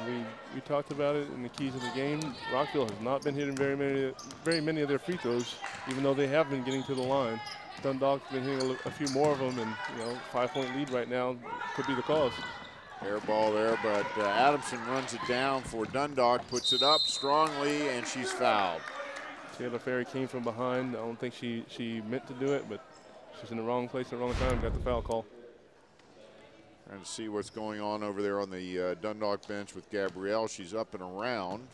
And we talked about it in the keys of the game. Rockville has not been hitting very many of their free throws, even though they have been getting to the line. Dundalk's been hitting a few more of them, and 5-point lead right now could be the cause. Air ball there, but Adamson runs it down for Dundalk, puts it up strongly, and she's fouled. Taylor Ferry came from behind. I don't think she meant to do it, but she's in the wrong place at the wrong time, got the foul call. Trying to see what's going on over there on the Dundalk bench with Gabrielle. She's up and around.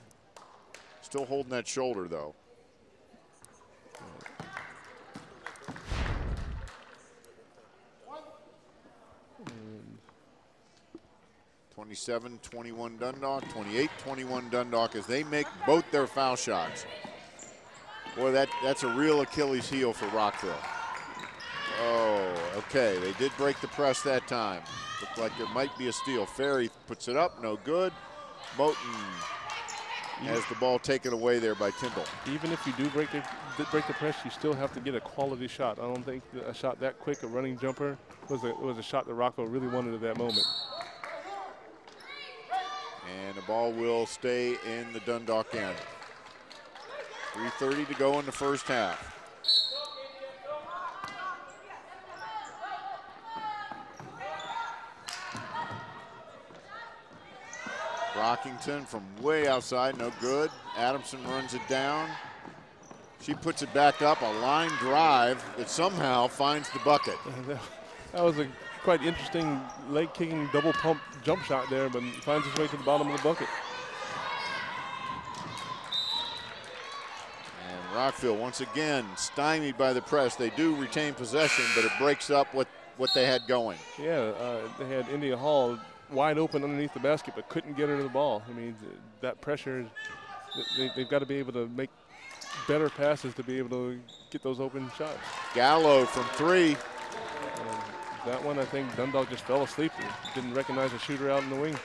Still holding that shoulder, though. 27-21 Dundalk, 28-21 Dundalk as they make both their foul shots. Boy, that's a real Achilles heel for Rockville. Oh, okay, they did break the press that time. Looked like there might be a steal. Ferry puts it up, no good. Moten has the ball taken away there by Tindall. Even if you do break the press, you still have to get a quality shot. I don't think a shot that quick, a running jumper, was a shot that Rockville really wanted at that moment. And the ball will stay in the Dundalk end. 3:30 to go in the first half. Rockington from way outside, no good. Adamson runs it down. She puts it back up, a line drive that somehow finds the bucket. That was a quite interesting leg kicking double pump jump shot there, but finds its way to the bottom of the bucket. And Rockville once again stymied by the press. They do retain possession, but it breaks up what they had going. Yeah, they had India Hall wide open underneath the basket but couldn't get her to the ball. I mean, that pressure, they've got to be able to make better passes to be able to get those open shots. Gallo from 3. That one, I think Dundalk just fell asleep. Didn't recognize the shooter out in the wing.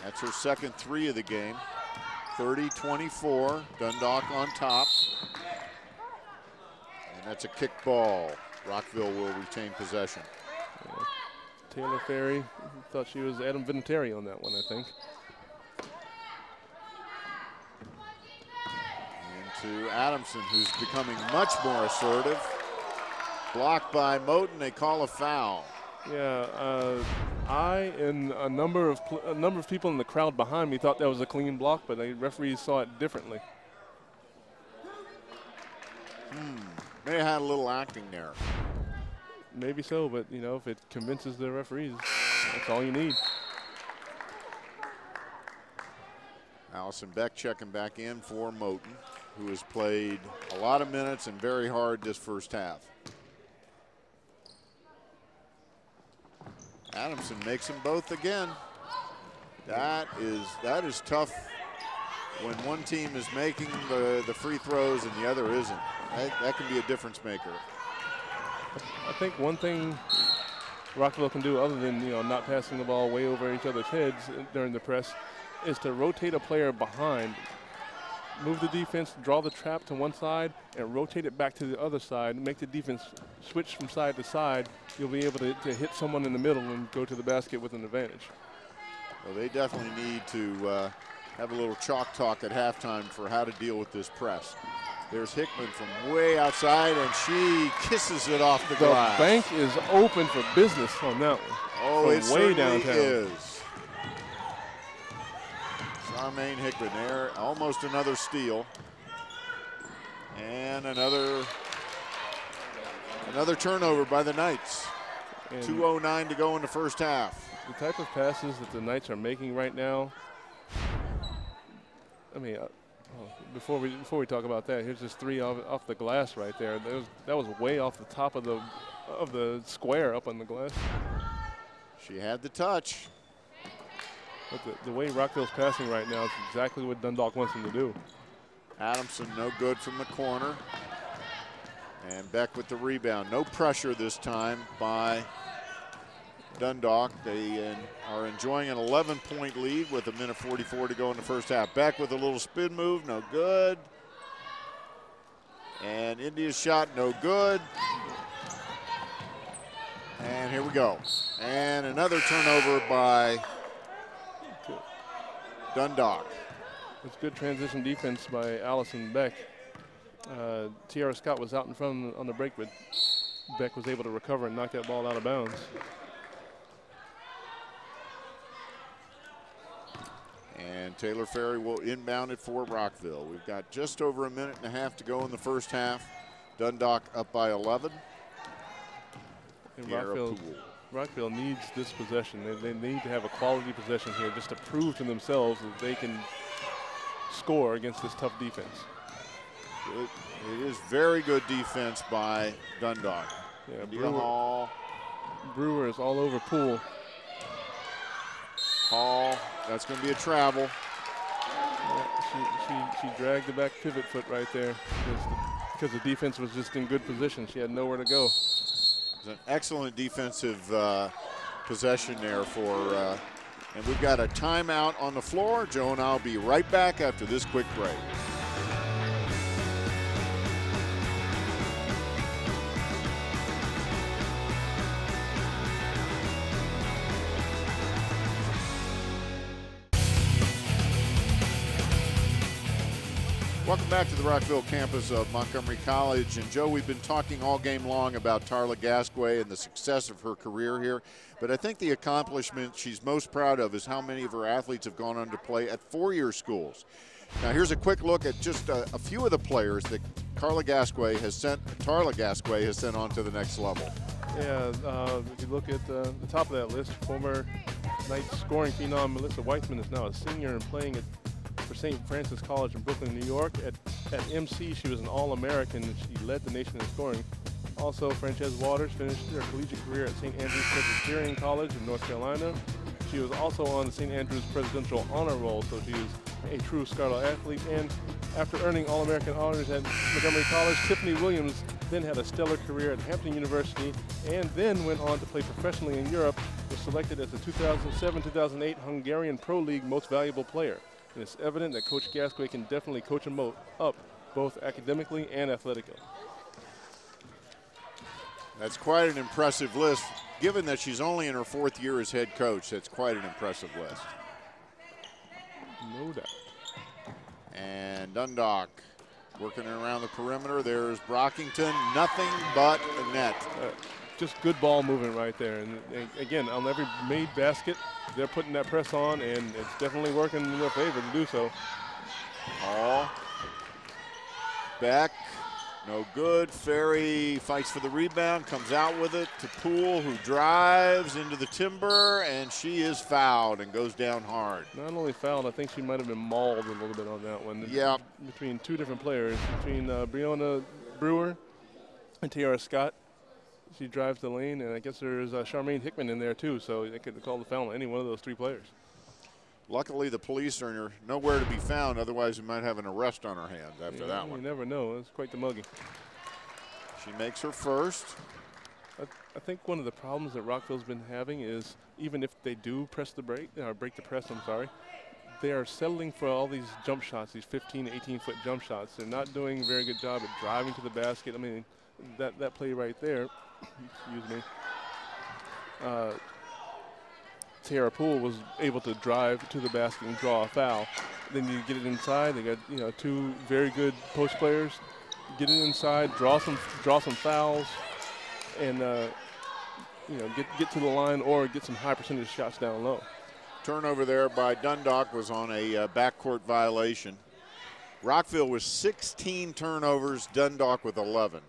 That's her second 3 of the game. 30-24, Dundalk on top. And that's a kick ball. Rockville will retain possession. Taylor Ferry thought she was Adam Vinatieri on that one, I think. Into Adamson, who's becoming much more assertive. Blocked by Moten, they call a foul. Yeah, I and a number of people in the crowd behind me thought that was a clean block, but the referees saw it differently. May have had a little acting there. Maybe so, but you know, if it convinces the referees, that's all you need. Allison Beck checking back in for Moten, who has played a lot of minutes and very hard this first half. Adamson makes them both again. That is tough when one team is making the free throws and the other isn't. That can be a difference maker. I think one thing Rockville can do, other than not passing the ball way over each other's heads during the press, is to rotate a player behind, move the defense, draw the trap to one side, and rotate it back to the other side, make the defense switch from side to side. You'll be able to hit someone in the middle and go to the basket with an advantage. Well, they definitely need to have a little chalk talk at halftime for how to deal with this press. There's Hickman from way outside, and she kisses it off the glass. The bank is open for business on that one. Oh, it way certainly downtown. is. Charmaine Hickman there, almost another steal. And another turnover by the Knights. And 2:09 to go in the first half. the type of passes that the Knights are making right now, I mean, before we talk about that, here's just 3 off the glass right there. That was way off the top of the square up on the glass. She had the touch. But the way Rockville's passing right now is exactly what Dundalk wants them to do. Adamson no good from the corner. And Beck with the rebound. No pressure this time by Dundalk. They are enjoying an 11-point lead with 1:44 to go in the first half. Beck with a little spin move, no good. And India's shot, no good. And here we go. And another turnover by Dundalk. It's good transition defense by Allison Beck. Tiara Scott was out in front on the break, but Beck was able to recover and knock that ball out of bounds. And Taylor Ferry will inbound it for Rockville. We've got just over 1.5 minutes to go in the first half. Dundalk up by 11. And Rockville needs this possession. They need to have a quality possession here just to prove to themselves that they can score against this tough defense. It is very good defense by Dundalk. Yeah, Brewer is all over Poole. Hall, that's going to be a travel. Yeah, she dragged the back pivot foot right there because the defense was just in good position. She had nowhere to go. It's an excellent defensive possession there for, and we've got a timeout on the floor. Joe and I'll be right back after this quick break. Welcome back to the Rockville campus of Montgomery College. And Joe, we've been talking all game long about Tarla Gasque and the success of her career here. But I think the accomplishment she's most proud of is how many of her athletes have gone on to play at four-year schools. Now here's a quick look at just a few of the players that Tarla Gasque has sent on to the next level. Yeah, if you look at the top of that list, former Knights scoring phenom Melissa Weitzman is now a senior and playing for St. Francis College in Brooklyn, New York. At MC, she was an All-American, and she led the nation in scoring. Also, Frances Waters finished her collegiate career at St. Andrews Presbyterian College in North Carolina. She was also on the St. Andrews Presidential Honor Roll, so she is a true Scarlet athlete. And after earning All-American honors at Montgomery College, Tiffany Williams then had a stellar career at Hampton University and then went on to play professionally in Europe, was selected as the 2007-2008 Hungarian Pro League Most Valuable Player. And it's evident that Coach Gasquet can definitely coach them up, both academically and athletically. That's quite an impressive list. Given that she's only in her 4th year as head coach, that's quite an impressive list. No doubt. And Dundalk working around the perimeter. There's Brockington, nothing but a net. Just good ball movement right there. And again, on every made basket, they're putting that press on, and it's definitely working in their favor to do so. Hall, Beck, no good. Ferry fights for the rebound, comes out with it to Poole, who drives into the timber, and she is fouled and goes down hard. Not only fouled, I think she might have been mauled a little bit on that one. Yeah. Between two different players, between Breonna Brewer and Tiara Scott. She drives the lane, and I guess there's Charmaine Hickman in there too, so they could call the foul on any one of those 3 players. Luckily, the police are nowhere to be found. Otherwise, we might have an arrest on our hands after that one. You never know. It's quite the mugging. She makes her first. I think one of the problems that Rockville's been having is even if they do press the break, or break the press, I'm sorry, they are settling for all these jump shots, these 15, 18-foot jump shots. They're not doing a very good job at driving to the basket. I mean, that play right there, excuse me, Tara Poole was able to drive to the basket and draw a foul. Then you get it inside. They got 2 very good post players. Get it inside, draw some fouls, and get to the line or get some high percentage shots down low. Turnover there by Dundalk was on a backcourt violation. Rockville with 16 turnovers, Dundalk with 11.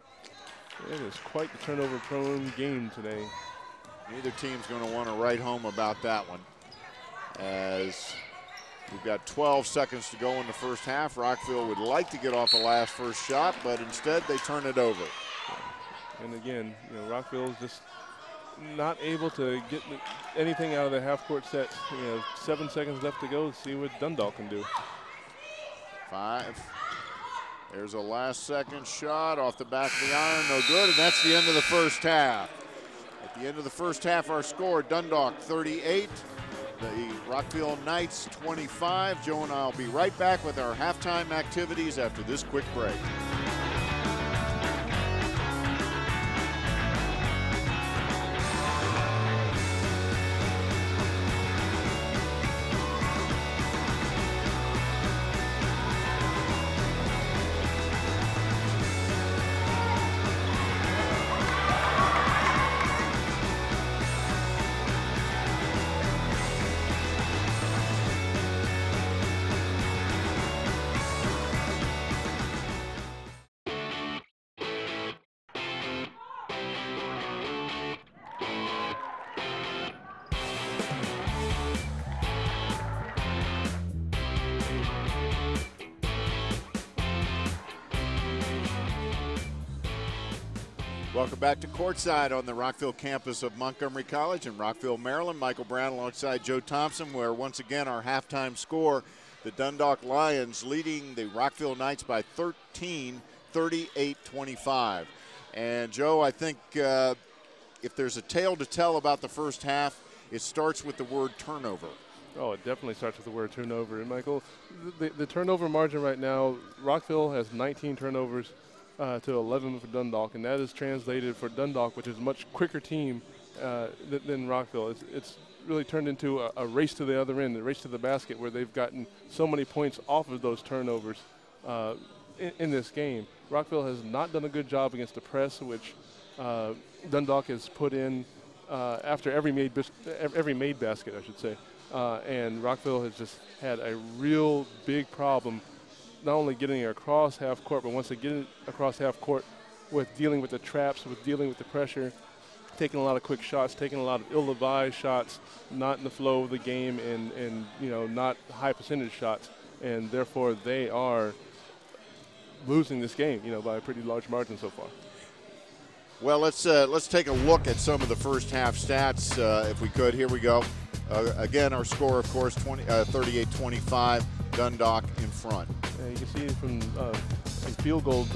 It is quite the turnover-prone game today. Neither team's going to want to write home about that one, as we've got 12 seconds to go in the first half. Rockville would like to get off the last first shot, but instead they turn it over. And again, Rockville's just not able to get anything out of the half-court set. 7 seconds left to go. See what Dundalk can do. 5. There's a last-second shot off the back of the iron, no good, and that's the end of the first half. At the end of the first half, our score, Dundalk 38, the Rockville Knights 25. Joe and I will be right back with our halftime activities after this quick break. Welcome back to Courtside on the Rockville campus of Montgomery College in Rockville, Maryland. Michael Brown alongside Joe Thompson, where once again our halftime score, the Dundalk Lions leading the Rockville Knights by 13, 38-25. And Joe, I think if there's a tale to tell about the first half, it starts with the word turnover. Oh, it definitely starts with the word turnover. And Michael, the turnover margin right now, Rockville has 19 turnovers to 11 for Dundalk, and that is translated for Dundalk, which is a much quicker team than Rockville. It's really turned into a race to the other end, a race to the basket, where they've gotten so many points off of those turnovers in this game. Rockville has not done a good job against the press, which Dundalk has put in after every made basket, I should say. And Rockville has just had a real big problem not only getting across half court, but once they get it across half court, with dealing with the traps, with dealing with the pressure, taking a lot of quick shots, taking a lot of ill-advised shots, not in the flow of the game, and not high percentage shots, and therefore they are losing this game, by a pretty large margin so far. Well, let's take a look at some of the first half stats, if we could. Here we go. Again, our score, of course, 38-25, Dundalk in front. Yeah, you can see from a field goal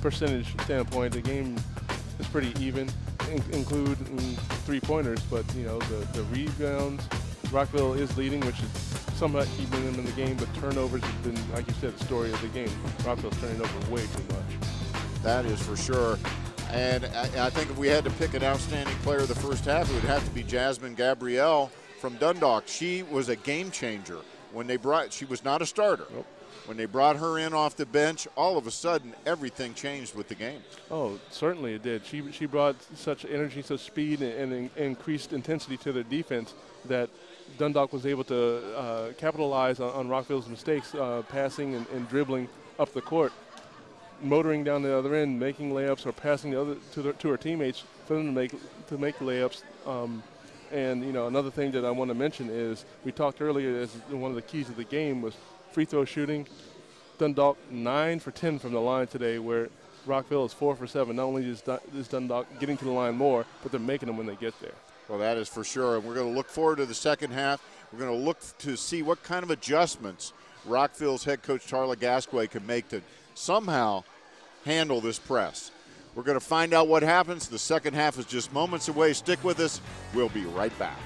percentage standpoint, the game is pretty even, including three-pointers, but you know, the rebounds, Rockville is leading, which is somewhat keeping them in the game, but turnovers have been, like you said, the story of the game. Rockville's turning over way too much. That is for sure. And I think if we had to pick an outstanding player of the first half, it would have to be Jasmine Gabrielle from Dundalk. She was a game changer. When they she was not a starter. Nope. When they brought her in off the bench, all of a sudden, everything changed with the game. Oh, certainly it did. She brought such energy, such speed, and increased intensity to their defense that Dundalk was able to capitalize on Rockville's mistakes, passing and dribbling up the court, motoring down the other end, making layups or passing to her teammates for them to make layups. And you know, another thing that I want to mention is we talked earlier as one of the keys of the game was free throw shooting. Dundalk 9 for 10 from the line today, where Rockville is 4 for 7. Not only is Dundalk getting to the line more, but they're making them when they get there. Well, that is for sure. And we're going to look forward to the second half. We're going to look to see what kind of adjustments Rockville's head coach Tarla Gasquet can make to somehow handle this press. We're going to find out what happens. The second half is just moments away. Stick with us. We'll be right back.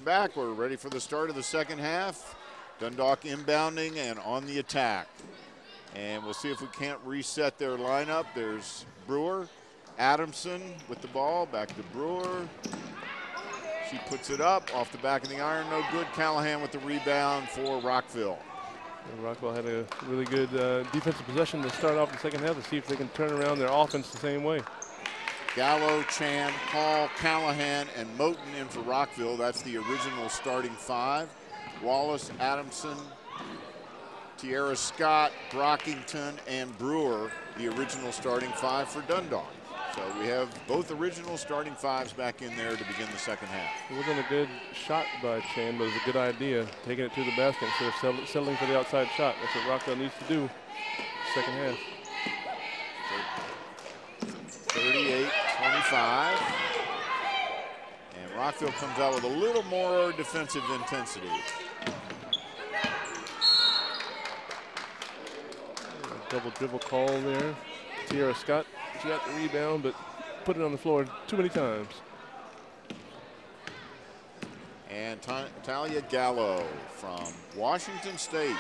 Back. We're ready for the start of the second half. Dundalk inbounding and on the attack. And we'll see if we can't reset their lineup. There's Brewer, Adamson with the ball, back to Brewer. She puts it up off the back of the iron, no good. Callahan with the rebound for Rockville. And Rockville had a really good defensive possession to start off the second half to see if they can turn around their offense the same way. Gallo, Chan, Hall, Callahan, and Moten in for Rockville. That's the original starting five. Wallace, Adamson, Tierra Scott, Brockington, and Brewer, the original starting five for Dundalk. So we have both original starting fives back in there to begin the second half. It wasn't a good shot by Chan, but it was a good idea, taking it to the basket instead of settling for the outside shot. That's what Rockville needs to do second half. 38-25. And Rockville comes out with a little more defensive intensity. Double dribble call there. Tierra Scott, she got the rebound, but put it on the floor too many times. And Talia Gallo from Washington State.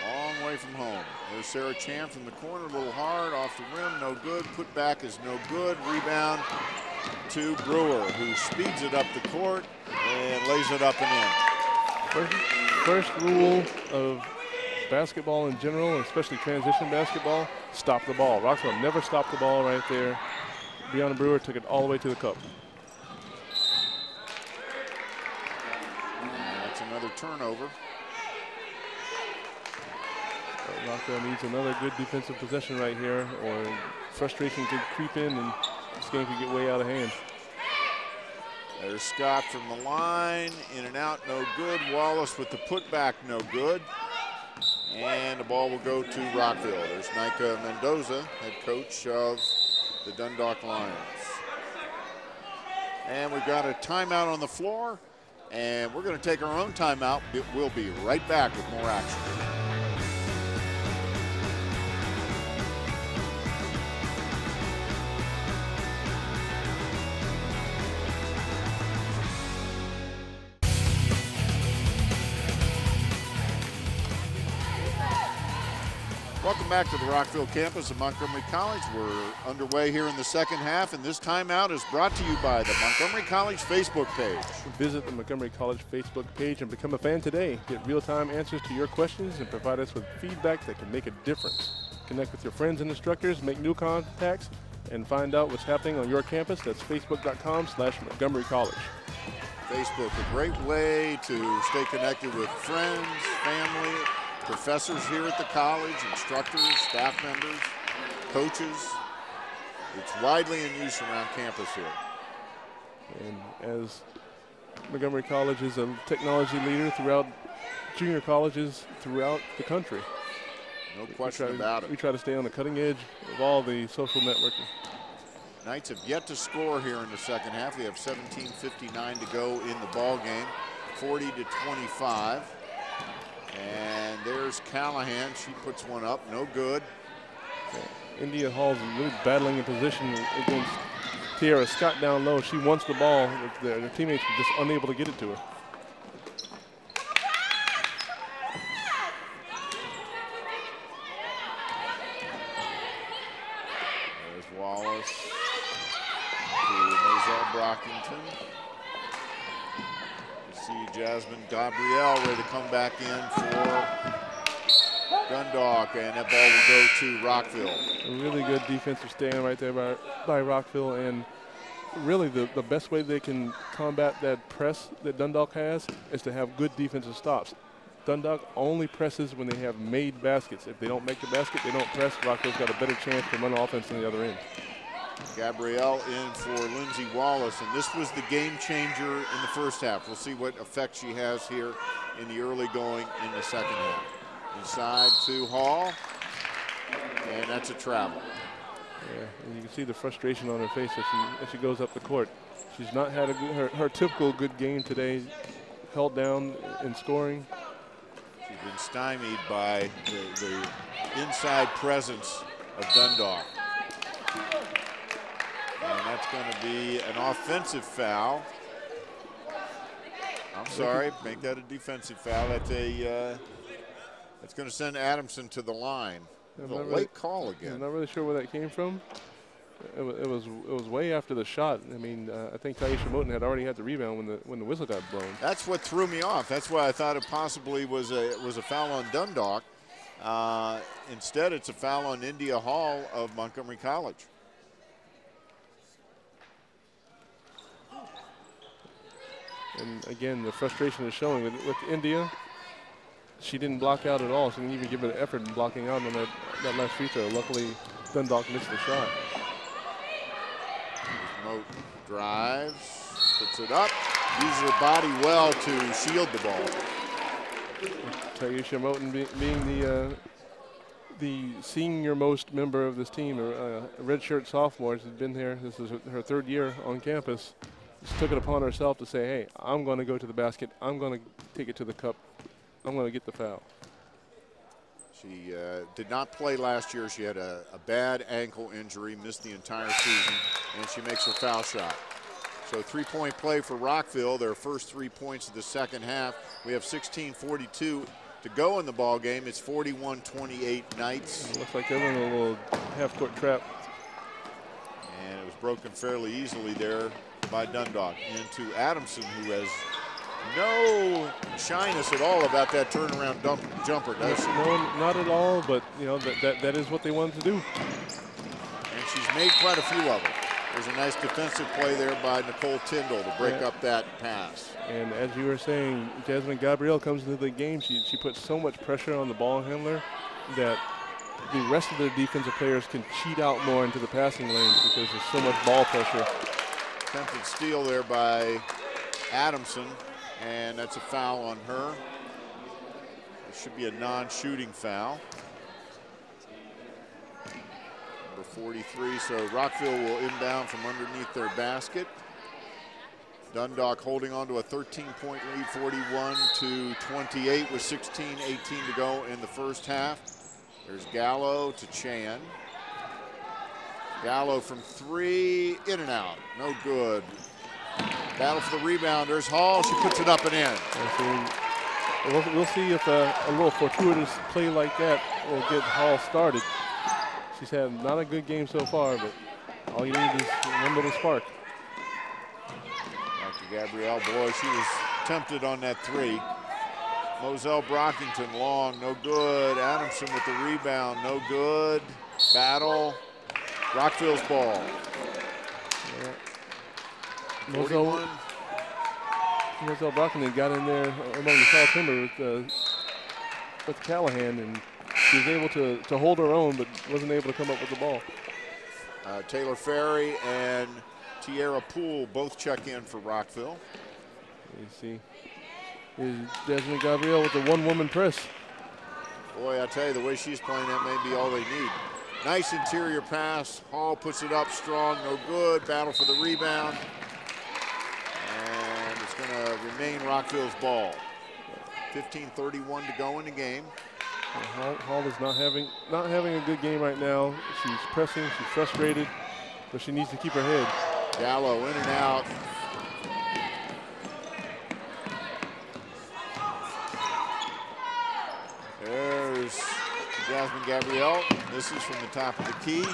Long way from home. There's Sarah Chan from the corner, a little hard, off the rim, no good. Put back is no good. Rebound to Brewer, who speeds it up the court and lays it up and in. First rule of basketball in general, especially transition basketball, stop the ball. Rockville never stopped the ball right there. Brianna Brewer took it all the way to the cup. And that's another turnover. Rockville needs another good defensive possession right here, or frustration could creep in and this game could get way out of hand. There's Scott from the line, in and out, no good. Wallace with the putback, no good. And the ball will go to Rockville. There's Nika Mendoza, head coach of the Dundalk Lions. And we've got a timeout on the floor, and we're going to take our own timeout. We'll be right back with more action. Welcome back to the Rockville campus of Montgomery College. We're underway here in the second half, and this timeout is brought to you by the Montgomery College Facebook page. Visit the Montgomery College Facebook page and become a fan today. Get real-time answers to your questions and provide us with feedback that can make a difference. Connect with your friends and instructors, make new contacts, and find out what's happening on your campus. That's facebook.com/Montgomery College. Facebook, a great way to stay connected with friends, family, professors here at the college, instructors, staff members, coaches. It's widely in use around campus here. And as Montgomery College is a technology leader throughout junior colleges throughout the country. No question about it. We try to stay on the cutting edge of all the social networking. Knights have yet to score here in the second half. They have 17:59 to go in the ball game, 40-25. And there's Callahan. She puts one up, no good. India Hall's really battling in position against Tiara Scott down low. She wants the ball. Their teammates are just unable to get it to her. There's Wallace to Moselle Brockington. See Jasmine Gabrielle ready to come back in for Dundalk, and that ball will go to Rockville. A really good defensive stand right there by Rockville, and really the best way they can combat that press that Dundalk has is to have good defensive stops. Dundalk only presses when they have made baskets. If they don't make the basket, they don't press. Rockville's got a better chance to run offense on the other end. Gabrielle in for Lindsey Wallace, and this was the game changer in the first half. We'll see what effect she has here in the early going in the second half. Inside to Hall, and that's a travel. Yeah, and you can see the frustration on her face as she goes up the court. She's not had her typical good game today, held down in scoring. She's been stymied by the inside presence of Dundalk. And that's going to be an offensive foul. I'm sorry, make that a defensive foul. That's going to send Adamson to the line. It was a late call again. I'm not really sure where that came from. It was way after the shot. I mean, I think Taisha Moten had already had the rebound when the whistle got blown. That's what threw me off. That's why I thought it possibly was a foul on Dundalk. Instead, it's a foul on India Hall of Montgomery College. And again, the frustration is showing with India. She didn't block out at all. She didn't even give it an effort in blocking out on that last free throw. Luckily, Dundalk missed the shot. Moten drives, puts it up, uses her body well to shield the ball. Taisha Moten being the senior-most member of this team, a redshirt sophomore. She's been here. This is her third year on campus. Just took it upon herself to say, hey, I'm going to go to the basket. I'm going to take it to the cup. I'm going to get the foul. She did not play last year. She had a bad ankle injury, missed the entire season, and she makes her foul shot. So 3-point play for Rockville, their first 3 points of the second half. We have 16:42 to go in the ball game. It's 41-28 Knights. It looks like they're in a little half-court trap. And it was broken fairly easily there by Dundalk into Adamson, who has no shyness at all about that turnaround jumper, does she? No, not at all, but you know that is what they wanted to do. And she's made quite a few of them. There's a nice defensive play there by Nicole Tindall to break up that pass. And as you were saying, Jasmine Gabrielle comes into the game. She puts so much pressure on the ball handler that the rest of the defensive players can cheat out more into the passing lanes because there's so much ball pressure. Attempted steal there by Adamson, and that's a foul on her. It should be a non-shooting foul. Number 43, so Rockville will inbound from underneath their basket. Dundalk holding on to a 13-point lead, 41-28 with 16:18 to go in the first half. There's Gallo to Chan. Gallo from three, in and out, no good. Battle for the rebound, there's Hall, she puts it up and in. We'll see if a little fortuitous play like that will get Hall started. She's had not a good game so far, but all you need is one little spark. Dr. Gabrielle, boy, she was tempted on that three. Moselle Brockington, long, no good. Adamson with the rebound, no good. Battle, Rockville's ball. Moselle Brockington got in there among the tall timber with Callahan, and she was able to hold her own, but wasn't able to come up with the ball. Taylor Ferry and Tierra Poole both check in for Rockville. You see, here's Jasmine Gabrielle with the one-woman press. Boy, I tell you, the way she's playing, that may be all they need. Nice interior pass. Hall puts it up strong, no good. Battle for the rebound. And it's going to remain Rockville's ball. 15:31 to go in the game. Hall is not having a good game right now. She's pressing, she's frustrated, but she needs to keep her head. Gallo in and out. There's Jasmine Gabrielle. This is from the top of the key.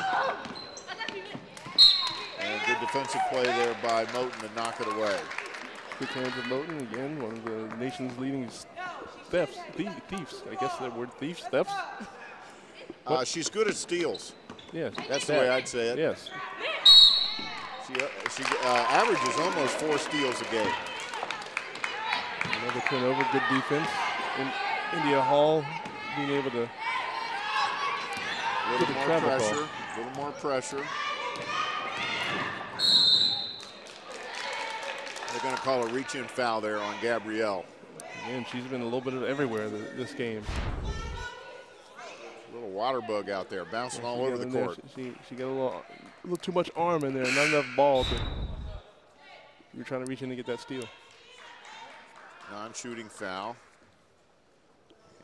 And good defensive play there by Moten to knock it away. Quick hands of Moten, again, one of the nation's leading thieves. I guess that word thieves. She's good at steals. Yes. That's the way I'd say it. Yes. She averages almost 4 steals a game. Another turnover, good defense. India Hall being able to A little more pressure. They're going to call a reach-in foul there on Gabrielle. Again, she's been a little bit of everywhere this game. A little water bug out there, bouncing all over the court. She got a little too much arm in there, not enough ball. You're trying to reach in to get that steal. Non-shooting foul.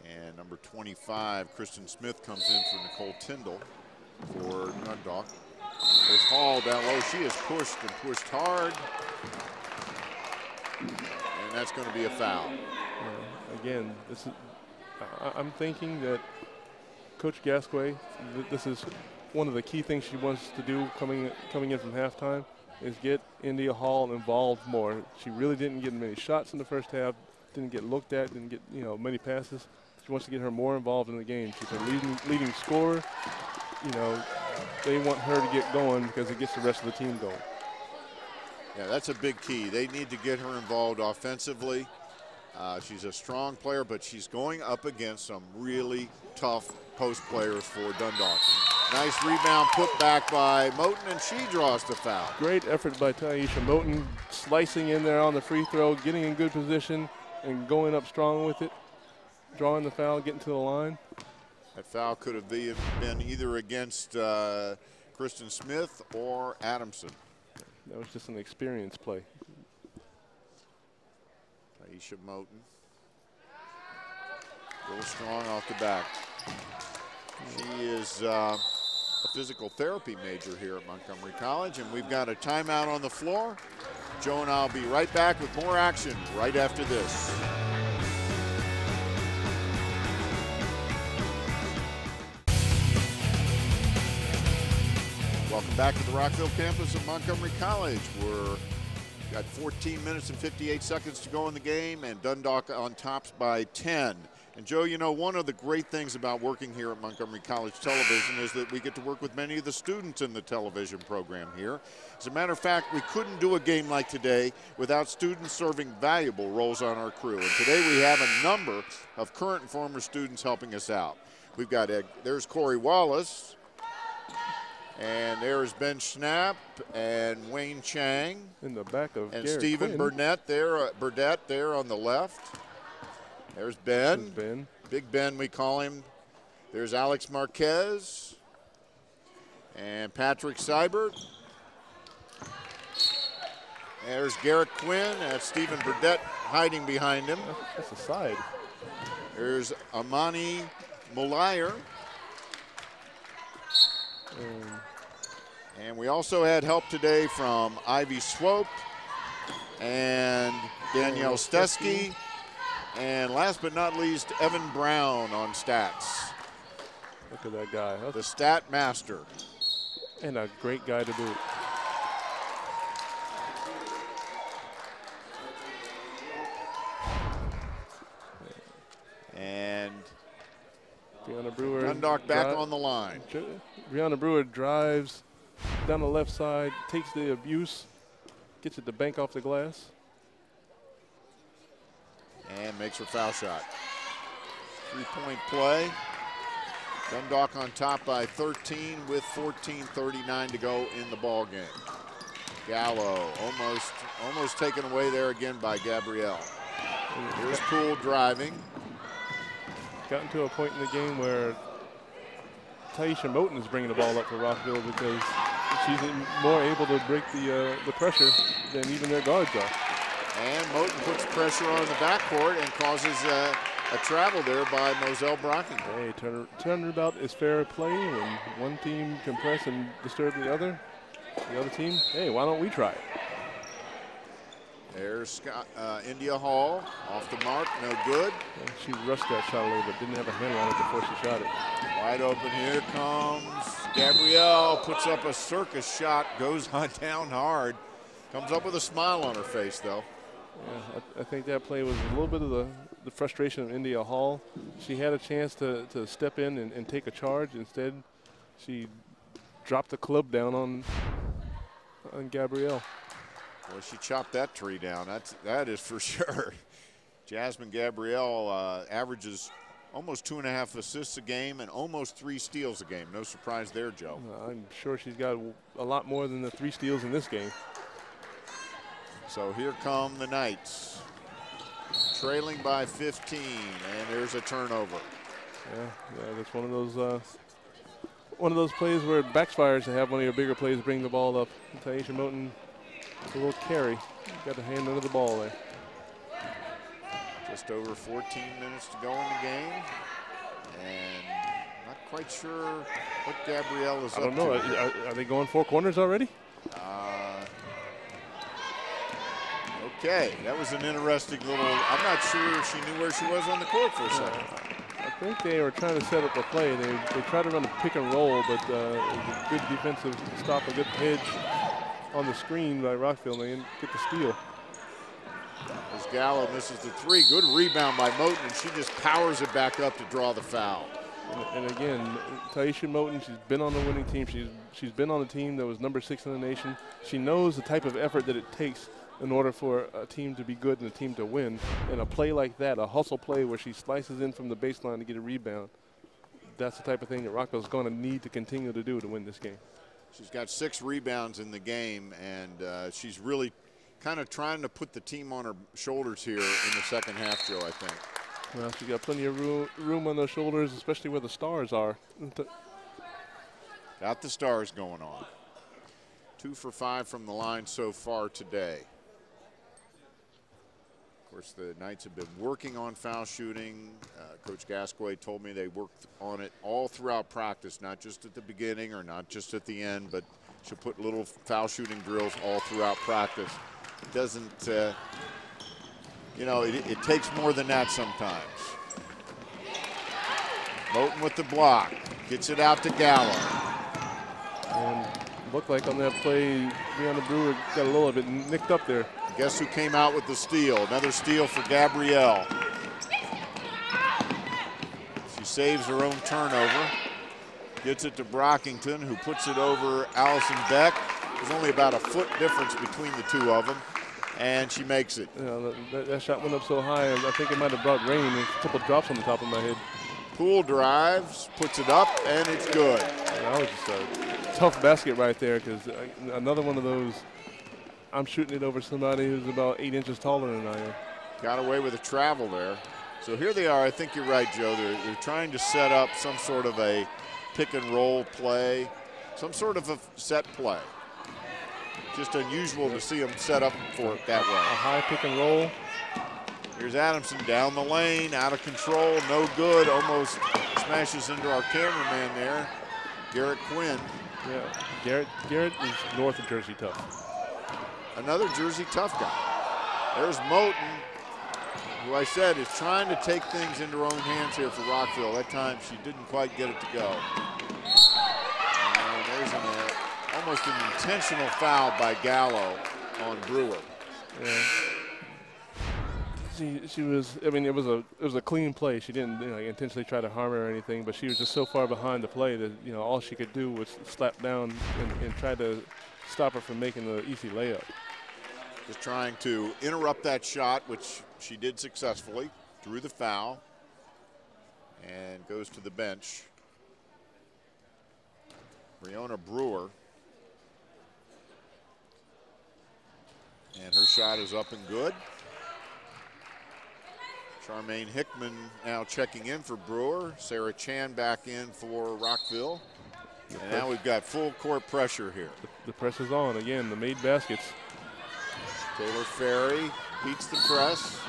And number 25, Kristen Smith, comes in for Nicole Tindall for Dundalk. There's Hall down low. She is pushed and pushed hard. And that's going to be a foul. Again, I'm thinking that Coach Gasquet, this is one of the key things she wants to do coming in from halftime, is get India Hall involved more. She really didn't get many shots in the first half, didn't get looked at, didn't get many passes. She wants to get her more involved in the game. She's a leading scorer. They want her to get going because it gets the rest of the team going. Yeah, that's a big key. They need to get her involved offensively. She's a strong player, but she's going up against some really tough post players for Dundalk. Nice rebound put back by Moten, and she draws the foul. Great effort by Taisha Moten, slicing in there on the free throw, getting in good position, and going up strong with it, drawing the foul, getting to the line. That foul could have been either against Kristen Smith or Adamson. That was just an experience play. Taisha Moten. A little strong off the back. She is a physical therapy major here at Montgomery College, and we've got a timeout on the floor. Joe and I will be right back with more action right after this. Welcome back to the Rockville campus of Montgomery College. We're got 14 minutes and 58 seconds to go in the game, and Dundalk on tops by 10. And Joe, one of the great things about working here at Montgomery College Television is that we get to work with many of the students in the television program here. As a matter of fact, we couldn't do a game like today without students serving valuable roles on our crew. And today we have a number of current and former students helping us out. We've got, there's Corey Wallace, and there's Ben Schnapp and Wayne Chang. In the back of and Garrett Stephen Burdett there on the left. There's Ben. Big Ben, we call him. There's Alex Marquez and Patrick Seibert. There's Garrett Quinn. That's Stephen Burdett hiding behind him. That's a side. There's Amani Molayer. And we also had help today from Ivy Swope and Danielle Stesky. And last but not least, Evan Brown on stats. Look at that guy. The stat master. And a great guy to boot. And Brianna Brewer. Dundalk back on the line. Brianna Brewer drives down the left side, takes the abuse, gets it to bank off the glass. And makes her foul shot. 3-point play. Dundalk on top by 13 with 14:39 to go in the ball game. Gallo almost taken away there again by Gabrielle. Here's Poole driving. Gotten to a point in the game where Taisha Moten is bringing the ball up for Rockville because she's more able to break the pressure than even their guards are. And Moten puts pressure on the backcourt and causes a travel there by Moselle Brocking. Hey, turnabout is fair play when one team can press and disturb the other team. Hey, why don't we try it? There's India Hall off the mark, no good. And she rushed that shot a little bit, didn't have a handle on it before she shot it. Wide open, here comes Gabrielle, puts up a circus shot, goes on down hard. Comes up with a smile on her face, though. Yeah, I think that play was a little bit of the frustration of India Hall. She had a chance to step in and take a charge. Instead, she dropped the club down on Gabrielle. Well, she chopped that tree down. That is for sure. Jasmine Gabrielle averages almost 2.5 assists a game and almost 3 steals a game. No surprise there, Joe. I'm sure she's got a lot more than the 3 steals in this game. So here come the Knights, trailing by 15, and there's a turnover. Yeah, that's one of those plays where it backfires to have one of your bigger plays bring the ball up. Taisha Moten, a little carry, got the hand under the ball there. Just over 14 minutes to go in the game, and not quite sure what Gabrielle is up to. I don't know. Are they going 4 corners already? Okay, that was an interesting little, I'm not sure she knew where she was on the court for a second. I think they were trying to set up a play. They tried to run a pick and roll, but it was a good defensive stop, a good hedge on the screen by Rockville, and they didn't get the steal. As Gallo misses the 3, good rebound by Moten, and she just powers it back up to draw the foul. And again, Taisha Moten, she's been on the winning team. She's been on the team that was number 6 in the nation. She knows the type of effort that it takes in order for a team to be good and a team to win. And a play like that, a hustle play where she slices in from the baseline to get a rebound, that's the type of thing that Rockville's going to need to continue to do to win this game. She's got 6 rebounds in the game, and she's really kind of trying to put the team on her shoulders here in the second half, Joe, I think. Well, she's got plenty of room on those shoulders, especially where the stars are. Got the stars going on. 2 for 5 from the line so far today. Of course, the Knights have been working on foul shooting. Coach Gasquet told me they worked on it all throughout practice, not just at the beginning or not just at the end, but she'll put little foul shooting drills all throughout practice. It doesn't, you know, it takes more than that sometimes. Moten with the block, gets it out to Gallo. And looked like on that play, Brianna Brewer got a little bit nicked up there. Guess who came out with the steal? Another steal for Gabrielle. She saves her own turnover. Gets it to Brockington, who puts it over Allison Beck. There's only about a foot difference between the two of them, and she makes it. Yeah, that shot went up so high, I think it might have brought rain. There's a couple drops on the top of my head. Poole drives, puts it up, and it's good. Yeah, that was just a tough basket right there, because another one of those, I'm shooting it over somebody who's about 8 inches taller than I am. Got away with a travel there. So here they are. I think you're right, Joe. They're trying to set up some sort of a pick and roll play, some sort of a set play. Just unusual to see them set up for it that way. A high pick and roll. Here's Adamson down the lane, out of control, no good. Almost smashes into our cameraman there, Garrett Quinn. Yeah, Garrett is north of Jersey Tough. Another Jersey Tough guy. There's Moten. who I said is trying to take things into her own hands here for Rockville. That time she didn't quite get it to go. And there's almost an intentional foul by Gallo on Brewer. Yeah. She was. I mean, it was a clean play. She didn't intentionally try to harm her or anything, but she was just so far behind the play that all she could do was slap down and try to stop her from making the easy layup. Just trying to interrupt that shot, which she did successfully. Drew the foul and goes to the bench. Breonna Brewer. And her shot is up and good. Charmaine Hickman now checking in for Brewer. Sarah Chan back in for Rockville. And now we've got full court pressure here. The press is on again, the made baskets. Taylor Ferry beats the press.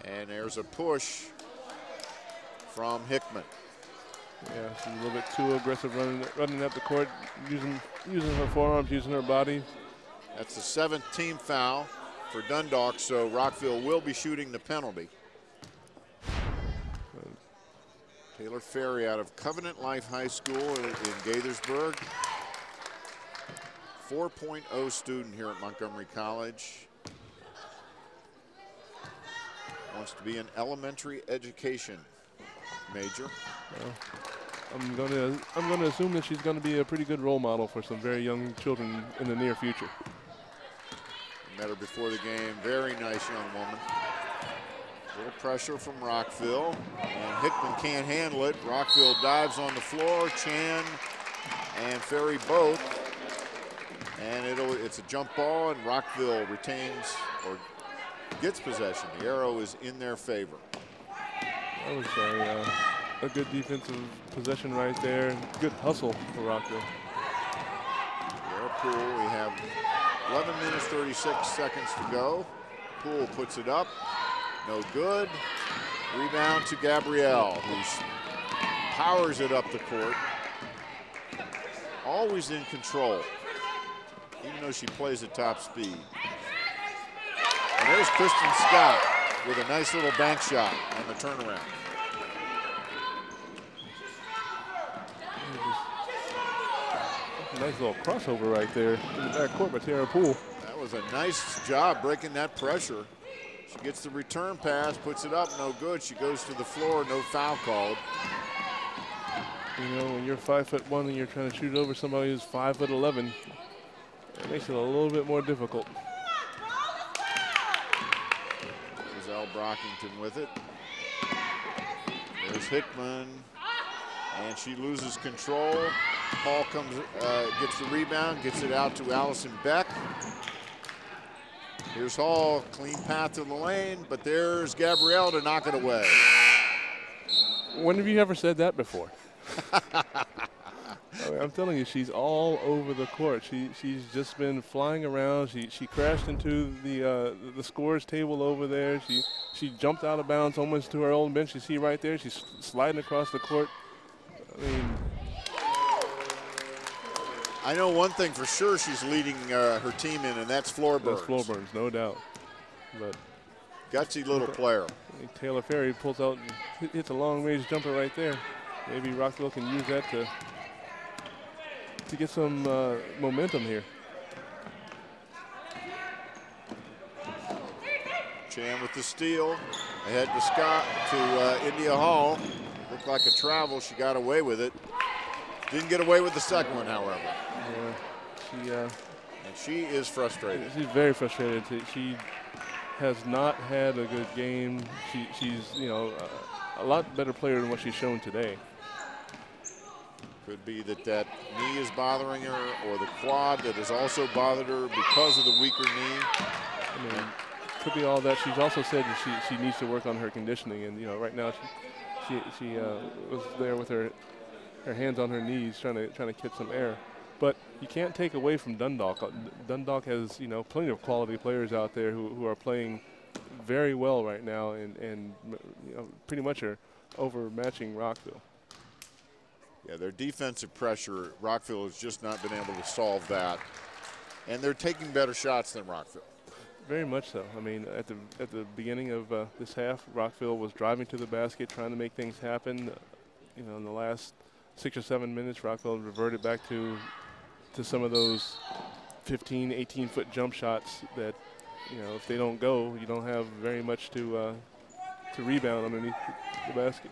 And there's a push from Hickman. Yeah, she's a little bit too aggressive running up the court, using her forearms, using her body. That's the 7th team foul for Dundalk, so Rockville will be shooting the penalty. Taylor Ferry out of Covenant Life High School in Gaithersburg. 4.0 student here at Montgomery College. Wants to be an elementary education major. Well, I'm gonna assume that she's gonna be a pretty good role model for some very young children in the near future. Met her before the game. Very nice young woman. Little pressure from Rockville, and Hickman can't handle it. Rockville dives on the floor. Chan and Ferry both, and it's a jump ball, and Rockville retains or gets possession. The arrow is in their favor. That was a good defensive possession right there. Good hustle for Rockville. Poole, we have 11 minutes, 36 seconds to go. Poole puts it up. No good. Rebound to Gabrielle, who powers it up the court. Always in control, even though she plays at top speed. And there's Kristen Scott with a nice little bank shot on the turnaround. Nice little crossover right there in the back court by Tara Poole. That was a nice job breaking that pressure. She gets the return pass, puts it up, no good. She goes to the floor, no foul called. When you're 5'1" and you're trying to shoot over somebody who's 5'11", it makes it a little bit more difficult. There's Al Brockington with it. There's Hickman, and she loses control. Paul comes, gets the rebound, gets it out to Allison Beck. Here's Hall, clean path to the lane, but there's Gabrielle to knock it away. When have you ever said that before? I'm telling you, she's all over the court. She's just been flying around. She crashed into the scores table over there. She jumped out of bounds almost to her own bench. You see right there, she's sliding across the court. I mean, I know one thing for sure she's leading her team in, and that's floor burns. That's floor burns, no doubt. But gutsy little player. Taylor Ferry pulls out and hits a long-range jumper right there. Maybe Rockville can use that to get some momentum here. Chan with the steal. Ahead to Scott, to India Hall. Looked like a travel. She got away with it. Didn't get away with the second one, however. Yeah, and she is frustrated. She's very frustrated. She has not had a good game. She's a lot better player than what she's shown today. Could be that knee is bothering her, or the quad that has also bothered her because of the weaker knee. I mean, could be all that. She's also said that she needs to work on her conditioning, and right now she was there with her hands on her knees trying to get some air. But you can't take away from Dundalk. Dundalk has plenty of quality players out there who are playing very well right now, and pretty much are overmatching Rockville. Yeah, their defensive pressure, Rockville has just not been able to solve that. And they're taking better shots than Rockville. Very much so. I mean, at the beginning of this half, Rockville was driving to the basket, trying to make things happen. You know, in the last 6 or 7 minutes, Rockville reverted back to some of those 15, 18-foot jump shots that, you know, if they don't go, you don't have very much to rebound underneath the basket.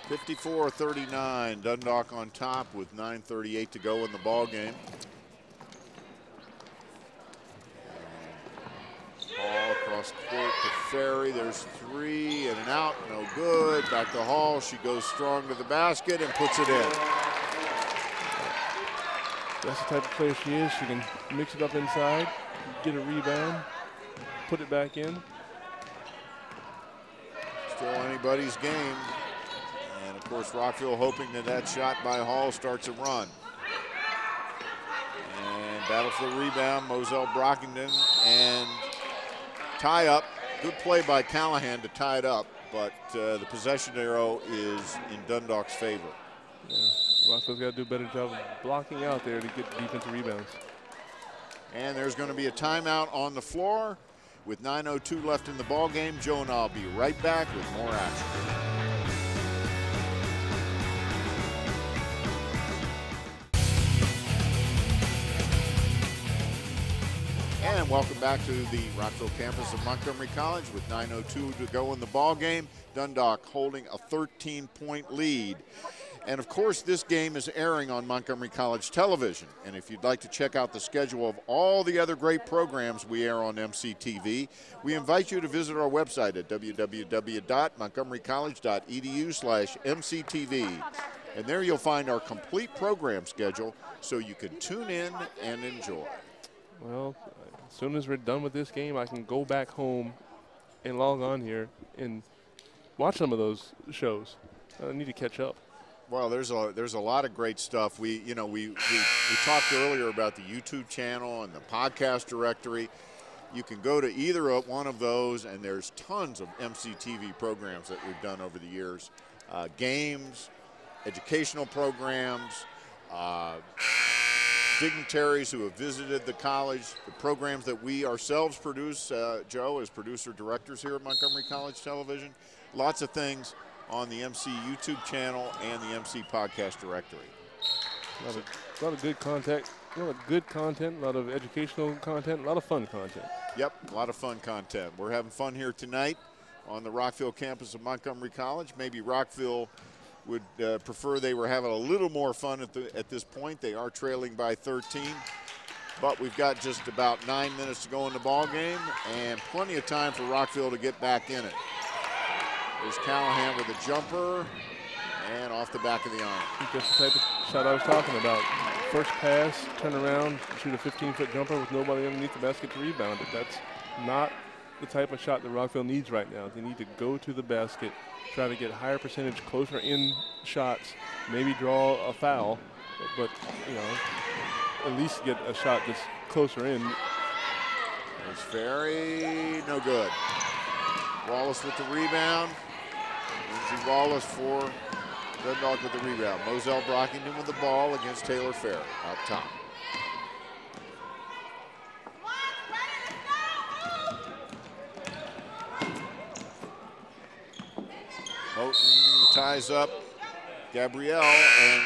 54-39, Dundalk on top with 9:38 to go in the ball game. Ball across court to Ferry. There's three and an out, no good. Back to Hall. She goes strong to the basket and puts it in. That's the type of player she is. She can mix it up inside, get a rebound, put it back in. Still anybody's game. And of course, Rockville hoping that shot by Hall starts a run. And battle for the rebound, Moselle Brockington, and tie up. Good play by Callahan to tie it up, but the possession arrow is in Dundalk's favor. Yeah, Rockville's got to do a better job of blocking out there to get defensive rebounds. And there's going to be a timeout on the floor with 9:02 left in the ball game. Joe and I'll be right back with more action. And welcome back to the Rockville campus of Montgomery College with 9:02 to go in the ball game. Dundalk holding a 13-point lead. And of course, this game is airing on Montgomery College Television. And if you'd like to check out the schedule of all the other great programs we air on MCTV, we invite you to visit our website at www.montgomerycollege.edu/MCTV. And there you'll find our complete program schedule so you can tune in and enjoy. Well, as soon as we're done with this game, I can go back home and log on here and watch some of those shows. I need to catch up. Well, there's a lot of great stuff. We talked earlier about the YouTube channel and the podcast directory. You can go to either one of those, and there's tons of MCTV programs that we've done over the years. Games, educational programs, dignitaries who have visited the college, the programs that we ourselves produce, Joe, as producer-directors here at Montgomery College Television. Lots of things on the MC YouTube channel and the MC podcast directory. A lot of good content, a lot of educational content, a lot of fun content. Yep, a lot of fun content. We're having fun here tonight on the Rockville campus of Montgomery College. Maybe Rockville would prefer they were having a little more fun at this point. They are trailing by 13, but we've got just about 9 minutes to go in the ball game and plenty of time for Rockville to get back in it. There's Callahan with a jumper and off the back of the arm. Just the type of shot I was talking about. First pass, turn around, shoot a 15-foot jumper with nobody underneath the basket to rebound it. That's not the type of shot that Rockville needs right now. They need to go to the basket, try to get higher percentage, closer in shots, maybe draw a foul, but, you know, at least get a shot that's closer in. There's Ferry, no good. Wallace with the rebound. Lindsey Wallace for Dundalk with the rebound. Moselle Brockington with the ball against Taylor Ferry out top. Moten ties up Gabrielle, and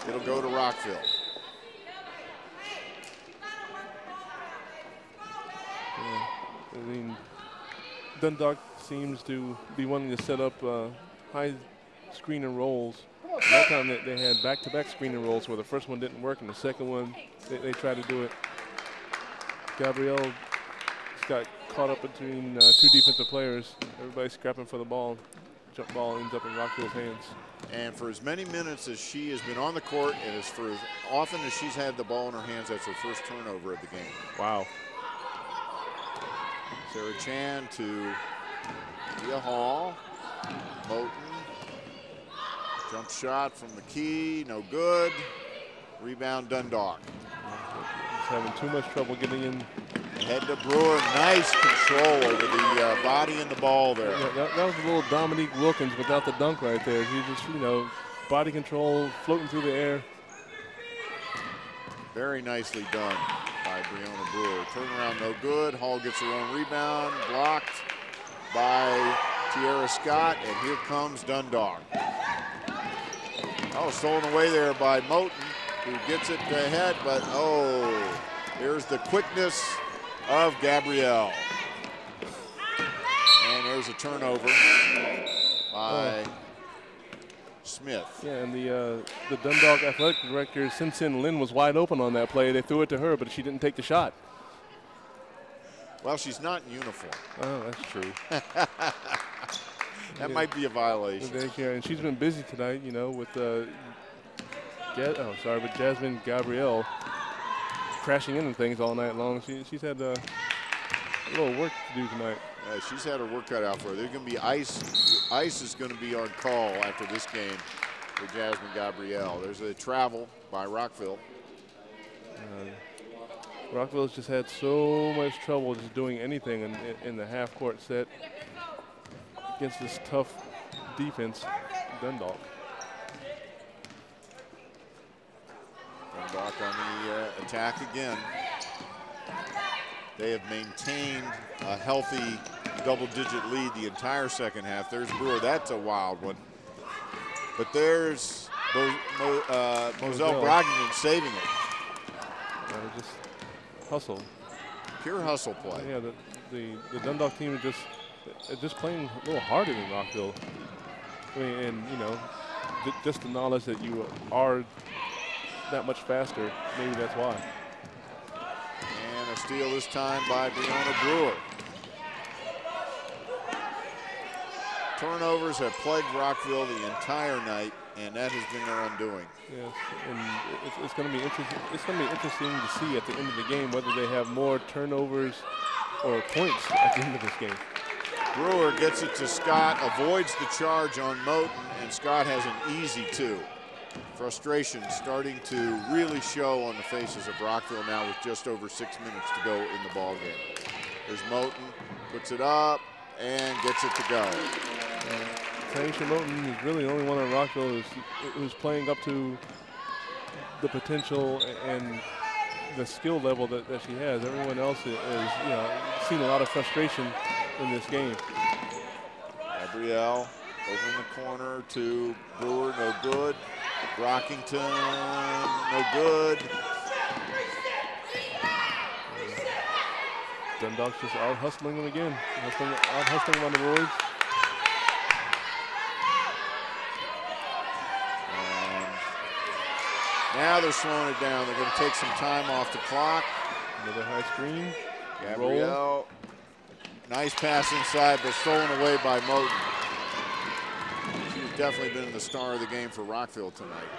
it'll go to Rockville. Yeah, I mean, Dundalk seems to be wanting to set up high screen and rolls. That time they had back-to-back screen and rolls where the first one didn't work and the second one they tried to do it. Gabrielle got caught up between two defensive players. Everybody's scrapping for the ball. Jump ball ends up in Rockville's hands. And for as many minutes as she has been on the court, and as for as often as she's had the ball in her hands, that's her first turnover of the game. Wow. Sarah Chan to Leah Hall. Moten. Jump shot from the key, no good. Rebound Dundalk. He's having too much trouble getting in. Head to Brewer, nice control over the body and the ball there. Yeah, that was a little Dominique Wilkins without the dunk right there. He just, you know, body control, floating through the air. Very nicely done by Brianna Brewer. Turnaround no good. Hall gets her own rebound. Blocked by Tiara Scott, and here comes Dundalk. Oh, stolen away there by Moten, who gets it ahead, but oh, there's the quickness of Gabrielle. And there's a turnover by Smith. Yeah, and the Dundalk athletic director, Sin Lin, was wide open on that play. They threw it to her, but she didn't take the shot. Well, she's not in uniform. Oh, that's true. That might be a violation. And she's been busy tonight, you know, with Jasmine Gabrielle crashing into things all night long. She's had a little work to do tonight. She's had her work cut out for her. There's going to be ice. Ice is going to be on call after this game for Jasmine Gabrielle. There's a travel by Rockville. Rockville's just had so much trouble just doing anything in the half-court set against this tough defense, Dundalk. Dundalk on the attack again. They have maintained a healthy double-digit lead the entire second half. There's Brewer. That's a wild one. But there's Moselle Brogdon saving it. Just hustle. Pure hustle play. Yeah, the Dundalk team is just playing a little harder than Rockville. I mean, and you know, just the knowledge that you are that much faster, maybe that's why. And a steal this time by Brianna Brewer. Turnovers have plagued Rockville the entire night, and that has been their undoing. Yes, and it's going to be interesting. It's going to be interesting to see at the end of the game whether they have more turnovers or points at the end of this game. Brewer gets it to Scott, avoids the charge on Moten, and Scott has an easy two. Frustration starting to really show on the faces of Rockville now with just over 6 minutes to go in the ball game. There's Moten, puts it up, and gets it to go. Tanisha Moten is really the only one on Rockville who's playing up to the potential and the skill level that she has. Everyone else is, you know, seen a lot of frustration in this game. Gabrielle over in the corner to Brewer, no good. Brockington, no good. Dundalk's just out hustling them again. Out hustling them on the boards. Now they're slowing it down. They're going to take some time off the clock. Another high screen. Gabrielle. Roll. Nice pass inside, but stolen away by Moten. She's definitely been the star of the game for Rockville tonight.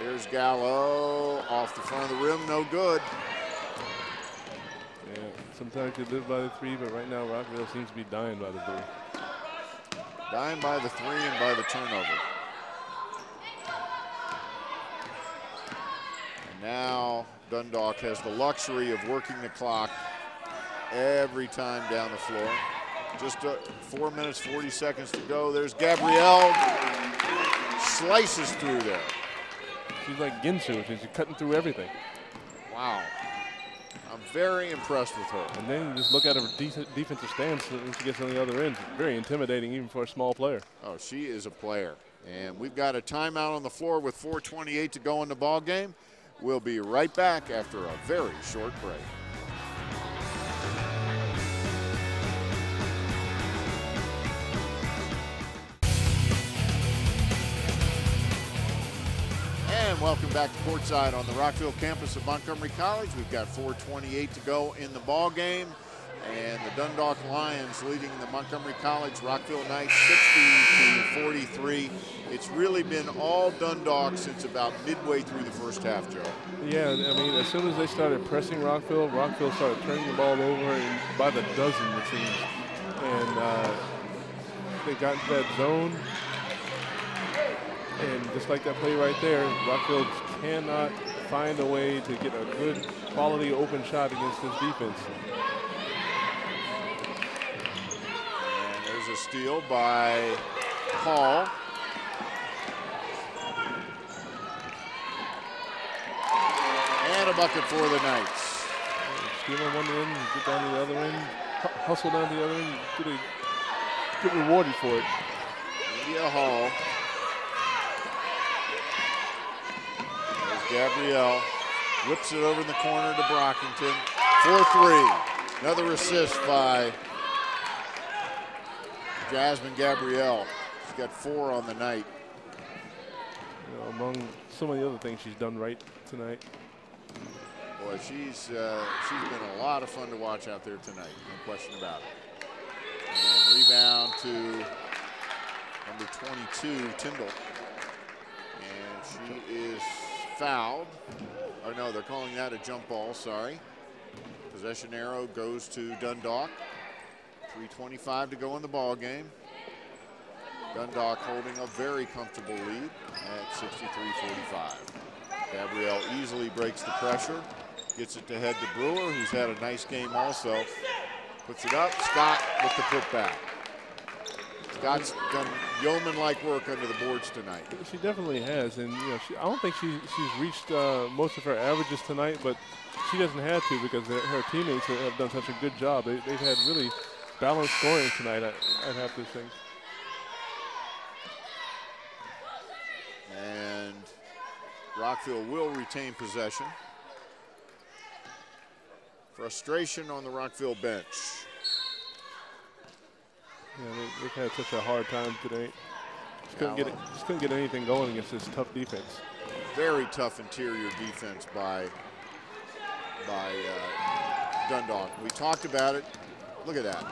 There's Gallo off the front of the rim, no good. Yeah, sometimes you live by the three, but right now Rockville seems to be dying by the three. Dying by the three and by the turnover. Now Dundalk has the luxury of working the clock every time down the floor. Just 4 minutes, 40 seconds to go. There's Gabrielle, slices through there. She's like Ginsu, she's cutting through everything. Wow, I'm very impressed with her. And then you just look at her defensive stance when she gets on the other end. Very intimidating even for a small player. Oh, she is a player. And we've got a timeout on the floor with 4:28 to go in the ball game. We'll be right back after a very short break. And welcome back to Courtside on the Rockville campus of Montgomery College. We've got 4:28 to go in the ball game. And the Dundalk Lions leading the Montgomery College Rockville Knights 60-43. It's really been all Dundalk since about midway through the first half, Joe. Yeah, I mean, as soon as they started pressing Rockville started turning the ball over and by the dozen, it seems. And they got into that zone. And just like that play right there, Rockville cannot find a way to get a good quality open shot against this defense. A steal by Hall. And a bucket for the Knights. steal on one end, get down to the other end, hustle down to the other end, get rewarded for it. India Hall. There's Gabrielle. Whips it over in the corner to Brockington. 4-3. Another assist by Jasmine Gabrielle. She's got 4 on the night. You know, among so many other things she's done right tonight. Boy, she's been a lot of fun to watch out there tonight, no question about it. And rebound to number 22, Tindall. And she is fouled. Oh no, they're calling that a jump ball, sorry. Possession arrow goes to Dundalk. 3:25 to go in the ball game. Dundalk holding a very comfortable lead at 63-45. Gabrielle easily breaks the pressure, gets it to head to Brewer, who's had a nice game also. Puts it up, Scott with the putback. Scott's done yeoman-like work under the boards tonight. She definitely has, and you know, I don't think she's reached most of her averages tonight, but she doesn't have to because her teammates have done such a good job. They've had really balanced scoring tonight, I'd have to think. And Rockville will retain possession. Frustration on the Rockville bench. Yeah, they've had such a hard time today. Just couldn't get anything going against this tough defense. Very tough interior defense by Dundalk. We talked about it. Look at that.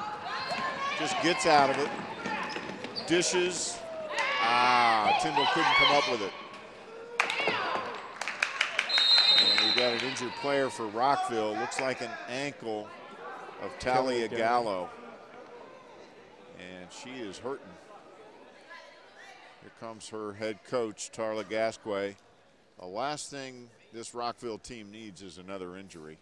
Just gets out of it. Dishes. Tindall couldn't come up with it. And we've got an injured player for Rockville. Looks like an ankle of Talia Gallo. And she is hurting. Here comes her head coach, Tarla Gasquet. The last thing this Rockville team needs is another injury.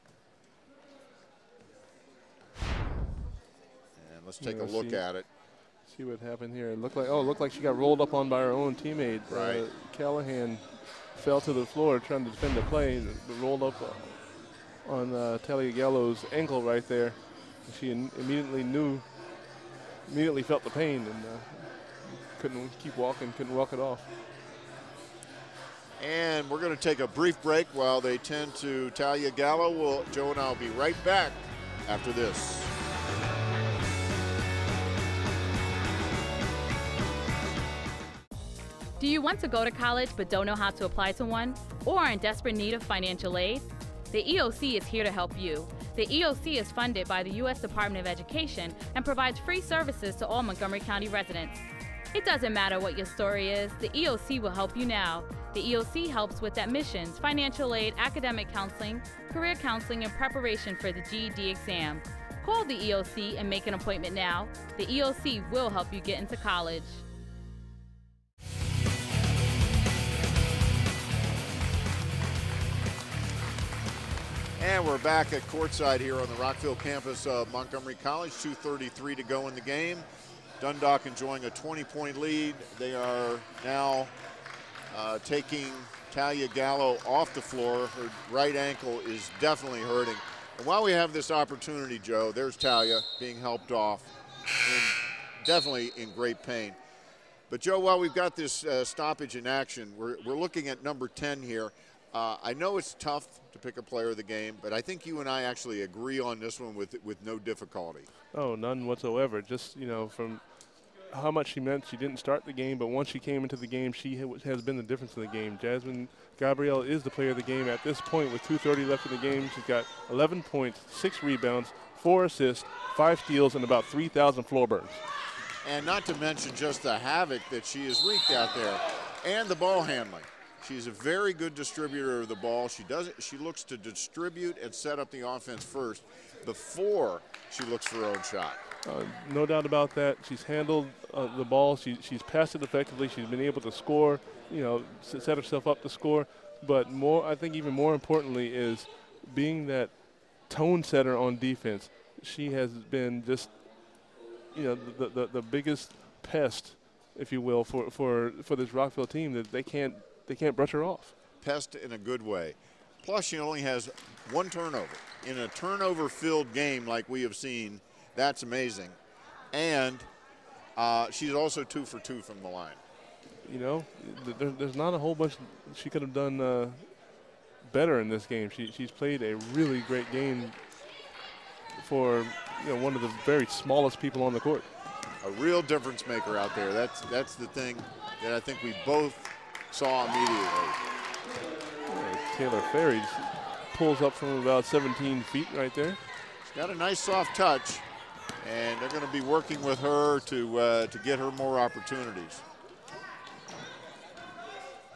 And let's take a look at it. See what happened here. It looked like she got rolled up on by her own teammate. Right. Callahan fell to the floor trying to defend the play, rolled up on Talia Gallo's ankle right there. She immediately felt the pain and couldn't keep walking, couldn't walk it off. And we're going to take a brief break while they tend to Talia Gallo. Joe and I will be right back after this. Do you want to go to college but don't know how to apply to one? Or are in desperate need of financial aid? The EOC is here to help you. The EOC is funded by the U.S. Department of Education and provides free services to all Montgomery County residents. It doesn't matter what your story is, the EOC will help you now. The EOC helps with admissions, financial aid, academic counseling, career counseling, and preparation for the GED exam. Call the EOC and make an appointment now. The EOC will help you get into college. And we're back at courtside here on the Rockville campus of Montgomery College. 2:33 to go in the game. Dundalk enjoying a 20-point lead. They are now taking Talia Gallo off the floor. Her right ankle is definitely hurting. And while we have this opportunity, Joe, there's Talia being helped off, and definitely in great pain. But Joe, while we've got this stoppage in action, we're looking at number 10 here. I know it's tough to pick a player of the game, but I think you and I actually agree on this one with no difficulty. Oh, none whatsoever. Just, you know, from how much she meant. She didn't start the game, but once she came into the game, she has been the difference in the game. Jasmine Gabrielle is the player of the game at this point with 2:30 left in the game. She's got 11 points, 6 rebounds, 4 assists, 5 steals, and about 3,000 floor burns. And not to mention just the havoc that she has wreaked out there, and the ball handling. She's a very good distributor of the ball. She looks to distribute and set up the offense first before she looks for her own shot. No doubt about that. She's handled the ball. She's passed it effectively. She's been able to score, you know, set herself up to score. But I think even more importantly is being that tone setter on defense. She has been just, you know, the biggest pest, if you will, for this Rockville team that they can't brush her off. Pest in a good way. Plus, she only has 1 turnover. in a turnover-filled game like we have seen, that's amazing. And she's also 2 for 2 from the line. You know, there's not a whole bunch she could have done better in this game. She's played a really great game for one of the very smallest people on the court. A real difference maker out there. That's the thing that I think we both saw immediately. Taylor Ferry pulls up from about 17 feet right there. She's got a nice soft touch, and they're going to be working with her to get her more opportunities.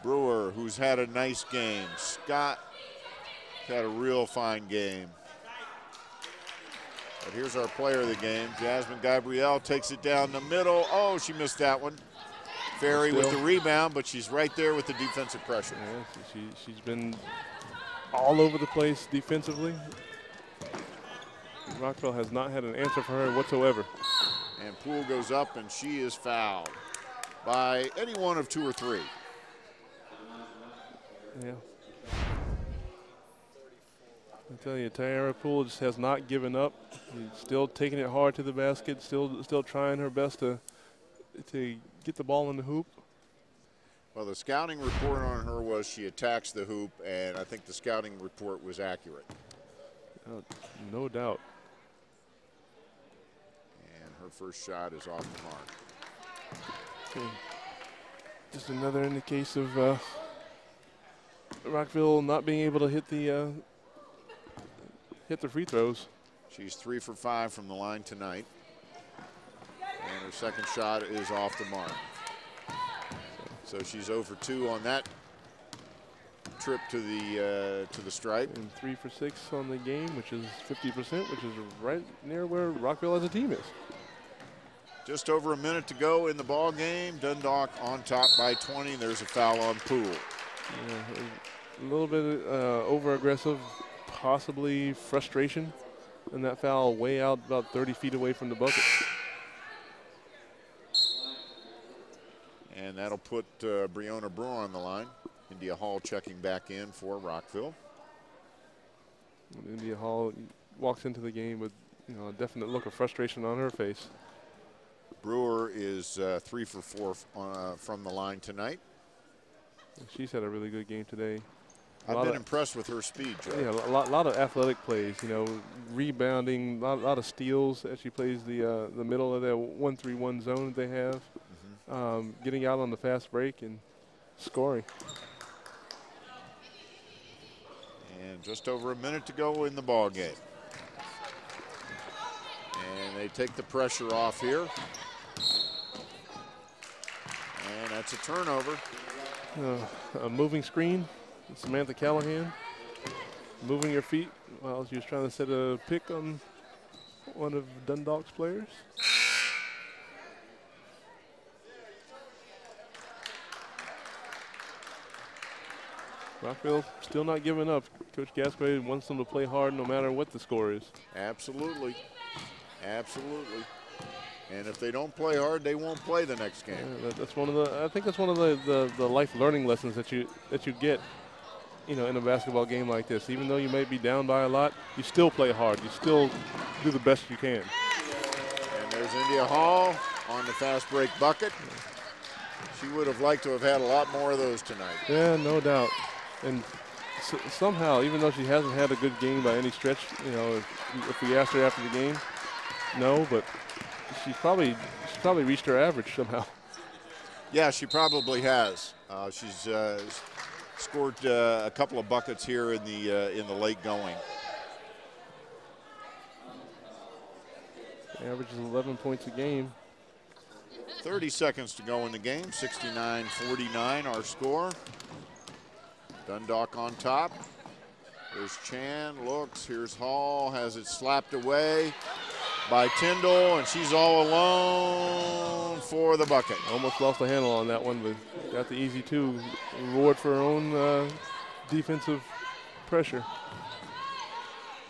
Brewer, who's had a nice game. Scott had a real fine game. But here's our player of the game. Jasmine Gabrielle takes it down the middle. Oh, she missed that one. Ferry with the rebound, but she's right there with the defensive pressure. Yeah, she's been all over the place defensively. Rockville has not had an answer for her whatsoever. And Poole goes up, and she is fouled by any one of 2 or 3. Yeah. I tell you, Tyara Poole just has not given up. She's still taking it hard to the basket, still trying her best to get the ball in the hoop. Well, the scouting report on her was she attacks the hoop, and I think the scouting report was accurate. No doubt. And her first shot is off the mark. Okay. Just another indication of Rockville not being able to hit the free throws. She's 3 for 5 from the line tonight. And her second shot is off the mark. So she's 0 for 2 on that trip to the stripe. And 3 for 6 on the game, which is 50%, which is right near where Rockville as a team is. Just over a minute to go in the ball game. Dundalk on top by 20. There's a foul on Poole. Yeah, a little bit over-aggressive, possibly frustration, and that foul way out about 30 feet away from the bucket. And that'll put Breonna Brewer on the line. India Hall checking back in for Rockville. And India Hall walks into the game with a definite look of frustration on her face. Brewer is 3 for 4 from the line tonight. She's had a really good game today. I've been impressed with her speed, Joe. Yeah, a lot of athletic plays, rebounding, a lot of steals as she plays the middle of that 1-3-1 zone that they have. Getting out on the fast break and scoring. And just over a minute to go in the ball game. And they take the pressure off here. And that's a turnover. A moving screen. Samantha Callahan moving her feet while she was trying to set a pick on one of Dundalk's players. Rockville still not giving up. Coach Gasquet wants them to play hard no matter what the score is. Absolutely. Absolutely. And if they don't play hard, they won't play the next game. Yeah, that's one of the. I think that's one of the life learning lessons that you get, in a basketball game like this. Even though you may be down by a lot, you still play hard. You still do the best you can. And there's India Hall on the fast break bucket. She would have liked to have had a lot more of those tonight. Yeah, no doubt. And somehow, even though she hasn't had a good game by any stretch, if we asked her after the game, no, but she's probably reached her average somehow. Yeah, she probably has. She's scored a couple of buckets here in the late going. Averages 11 points a game. 30 seconds to go in the game. 69-49 our score. Dundalk on top. There's Chan, looks, here's Hall, has it slapped away by Tindall, and she's all alone for the bucket. Almost lost the handle on that one, but got the easy 2. Reward for her own defensive pressure.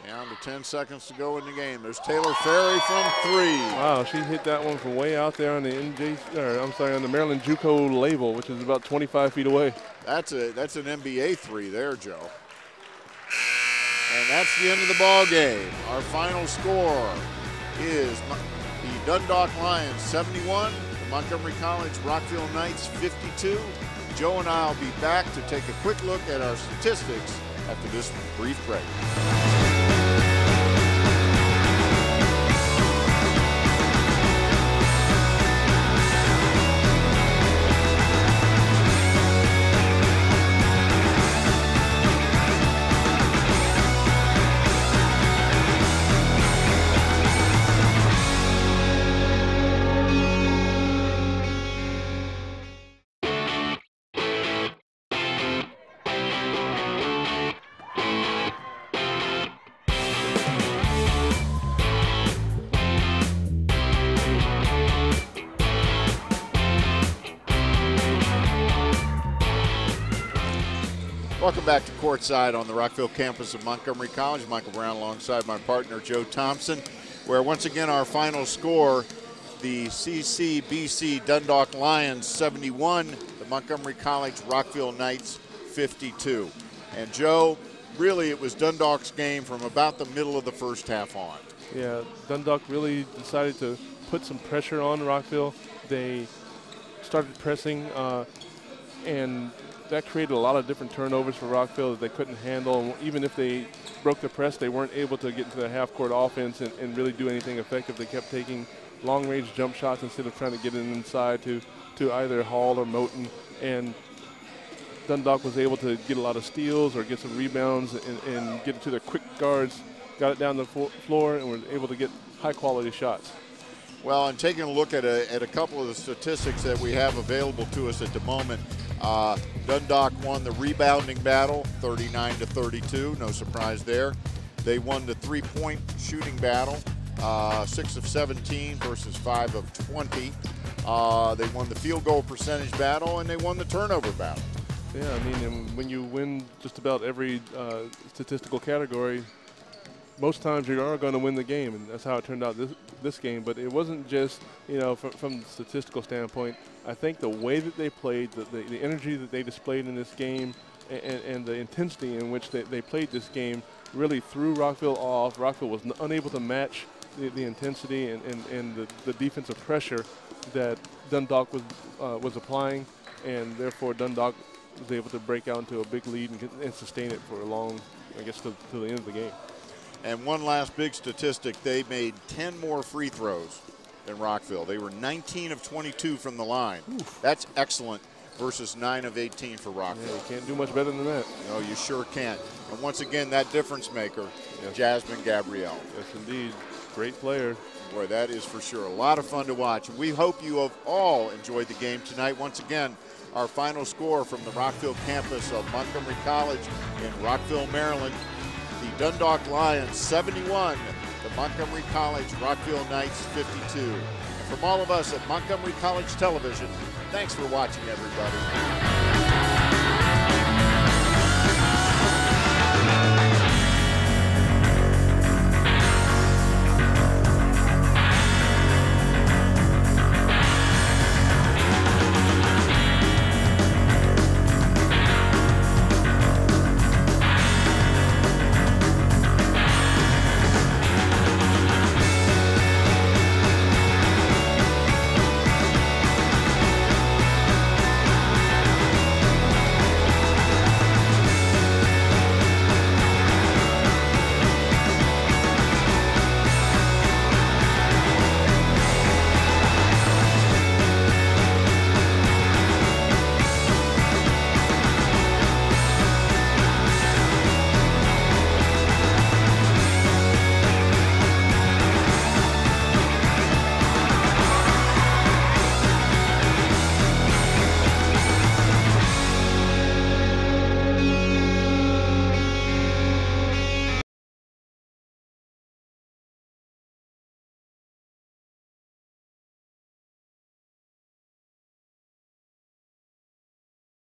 Down to 10 seconds to go in the game. There's Taylor Ferry from 3. Wow, she hit that one from way out there on the on the Maryland JUCO label, which is about 25 feet away. That's an NBA 3 there, Joe. And that's the end of the ball game. Our final score is the Dundalk Lions 71, the Montgomery College Rockville Knights 52. Joe and I will be back to take a quick look at our statistics after this brief break. Welcome back to Courtside on the Rockville campus of Montgomery College. Michael Brown alongside my partner Joe Thompson, where once again our final score, the CCBC-Dundalk Lions 71, the Montgomery College Rockville Knights 52. And Joe, really it was Dundalk's game from about the middle of the first half on. Yeah, Dundalk really decided to put some pressure on Rockville. They started pressing and that created a lot of different turnovers for Rockville that they couldn't handle. And even if they broke the press, they weren't able to get into the half-court offense and really do anything effective. They kept taking long-range jump shots instead of trying to get it inside to either Hall or Moten. And Dundalk was able to get a lot of steals or get some rebounds and get it to their quick guards, got it down the floor, and were able to get high-quality shots. Well, and taking a look at a couple of the statistics that we have available to us at the moment, Dundalk won the rebounding battle, 39-32, no surprise there. They won the three-point shooting battle, 6 of 17 versus 5 of 20. They won the field goal percentage battle, and they won the turnover battle. Yeah, I mean, when you win just about every statistical category, most times you are going to win the game, and that's how it turned out this game. But it wasn't just, you know, from the statistical standpoint. I think the way that they played, the energy that they displayed in this game, and the intensity in which they played this game really threw Rockville off. Rockville was unable to match the intensity and the defensive pressure that Dundalk was applying, and therefore Dundalk was able to break out into a big lead and sustain it for a long, I guess, to the end of the game. And one last big statistic, they made 10 more free throws than Rockville. They were 19 of 22 from the line. Oof. That's excellent versus 9 of 18 for Rockville. Yeah, you can't do much better than that. No, you sure can't. And once again, that difference maker, yes. Jasmine Gabrielle. Yes, indeed. Great player. Boy, that is for sure. A lot of fun to watch. We hope you have all enjoyed the game tonight. Once again, our final score from the Rockville campus of Montgomery College in Rockville, Maryland. The Dundalk Lions 71, the Montgomery College Rockville Knights 52. And from all of us at Montgomery College Television, thanks for watching, everybody.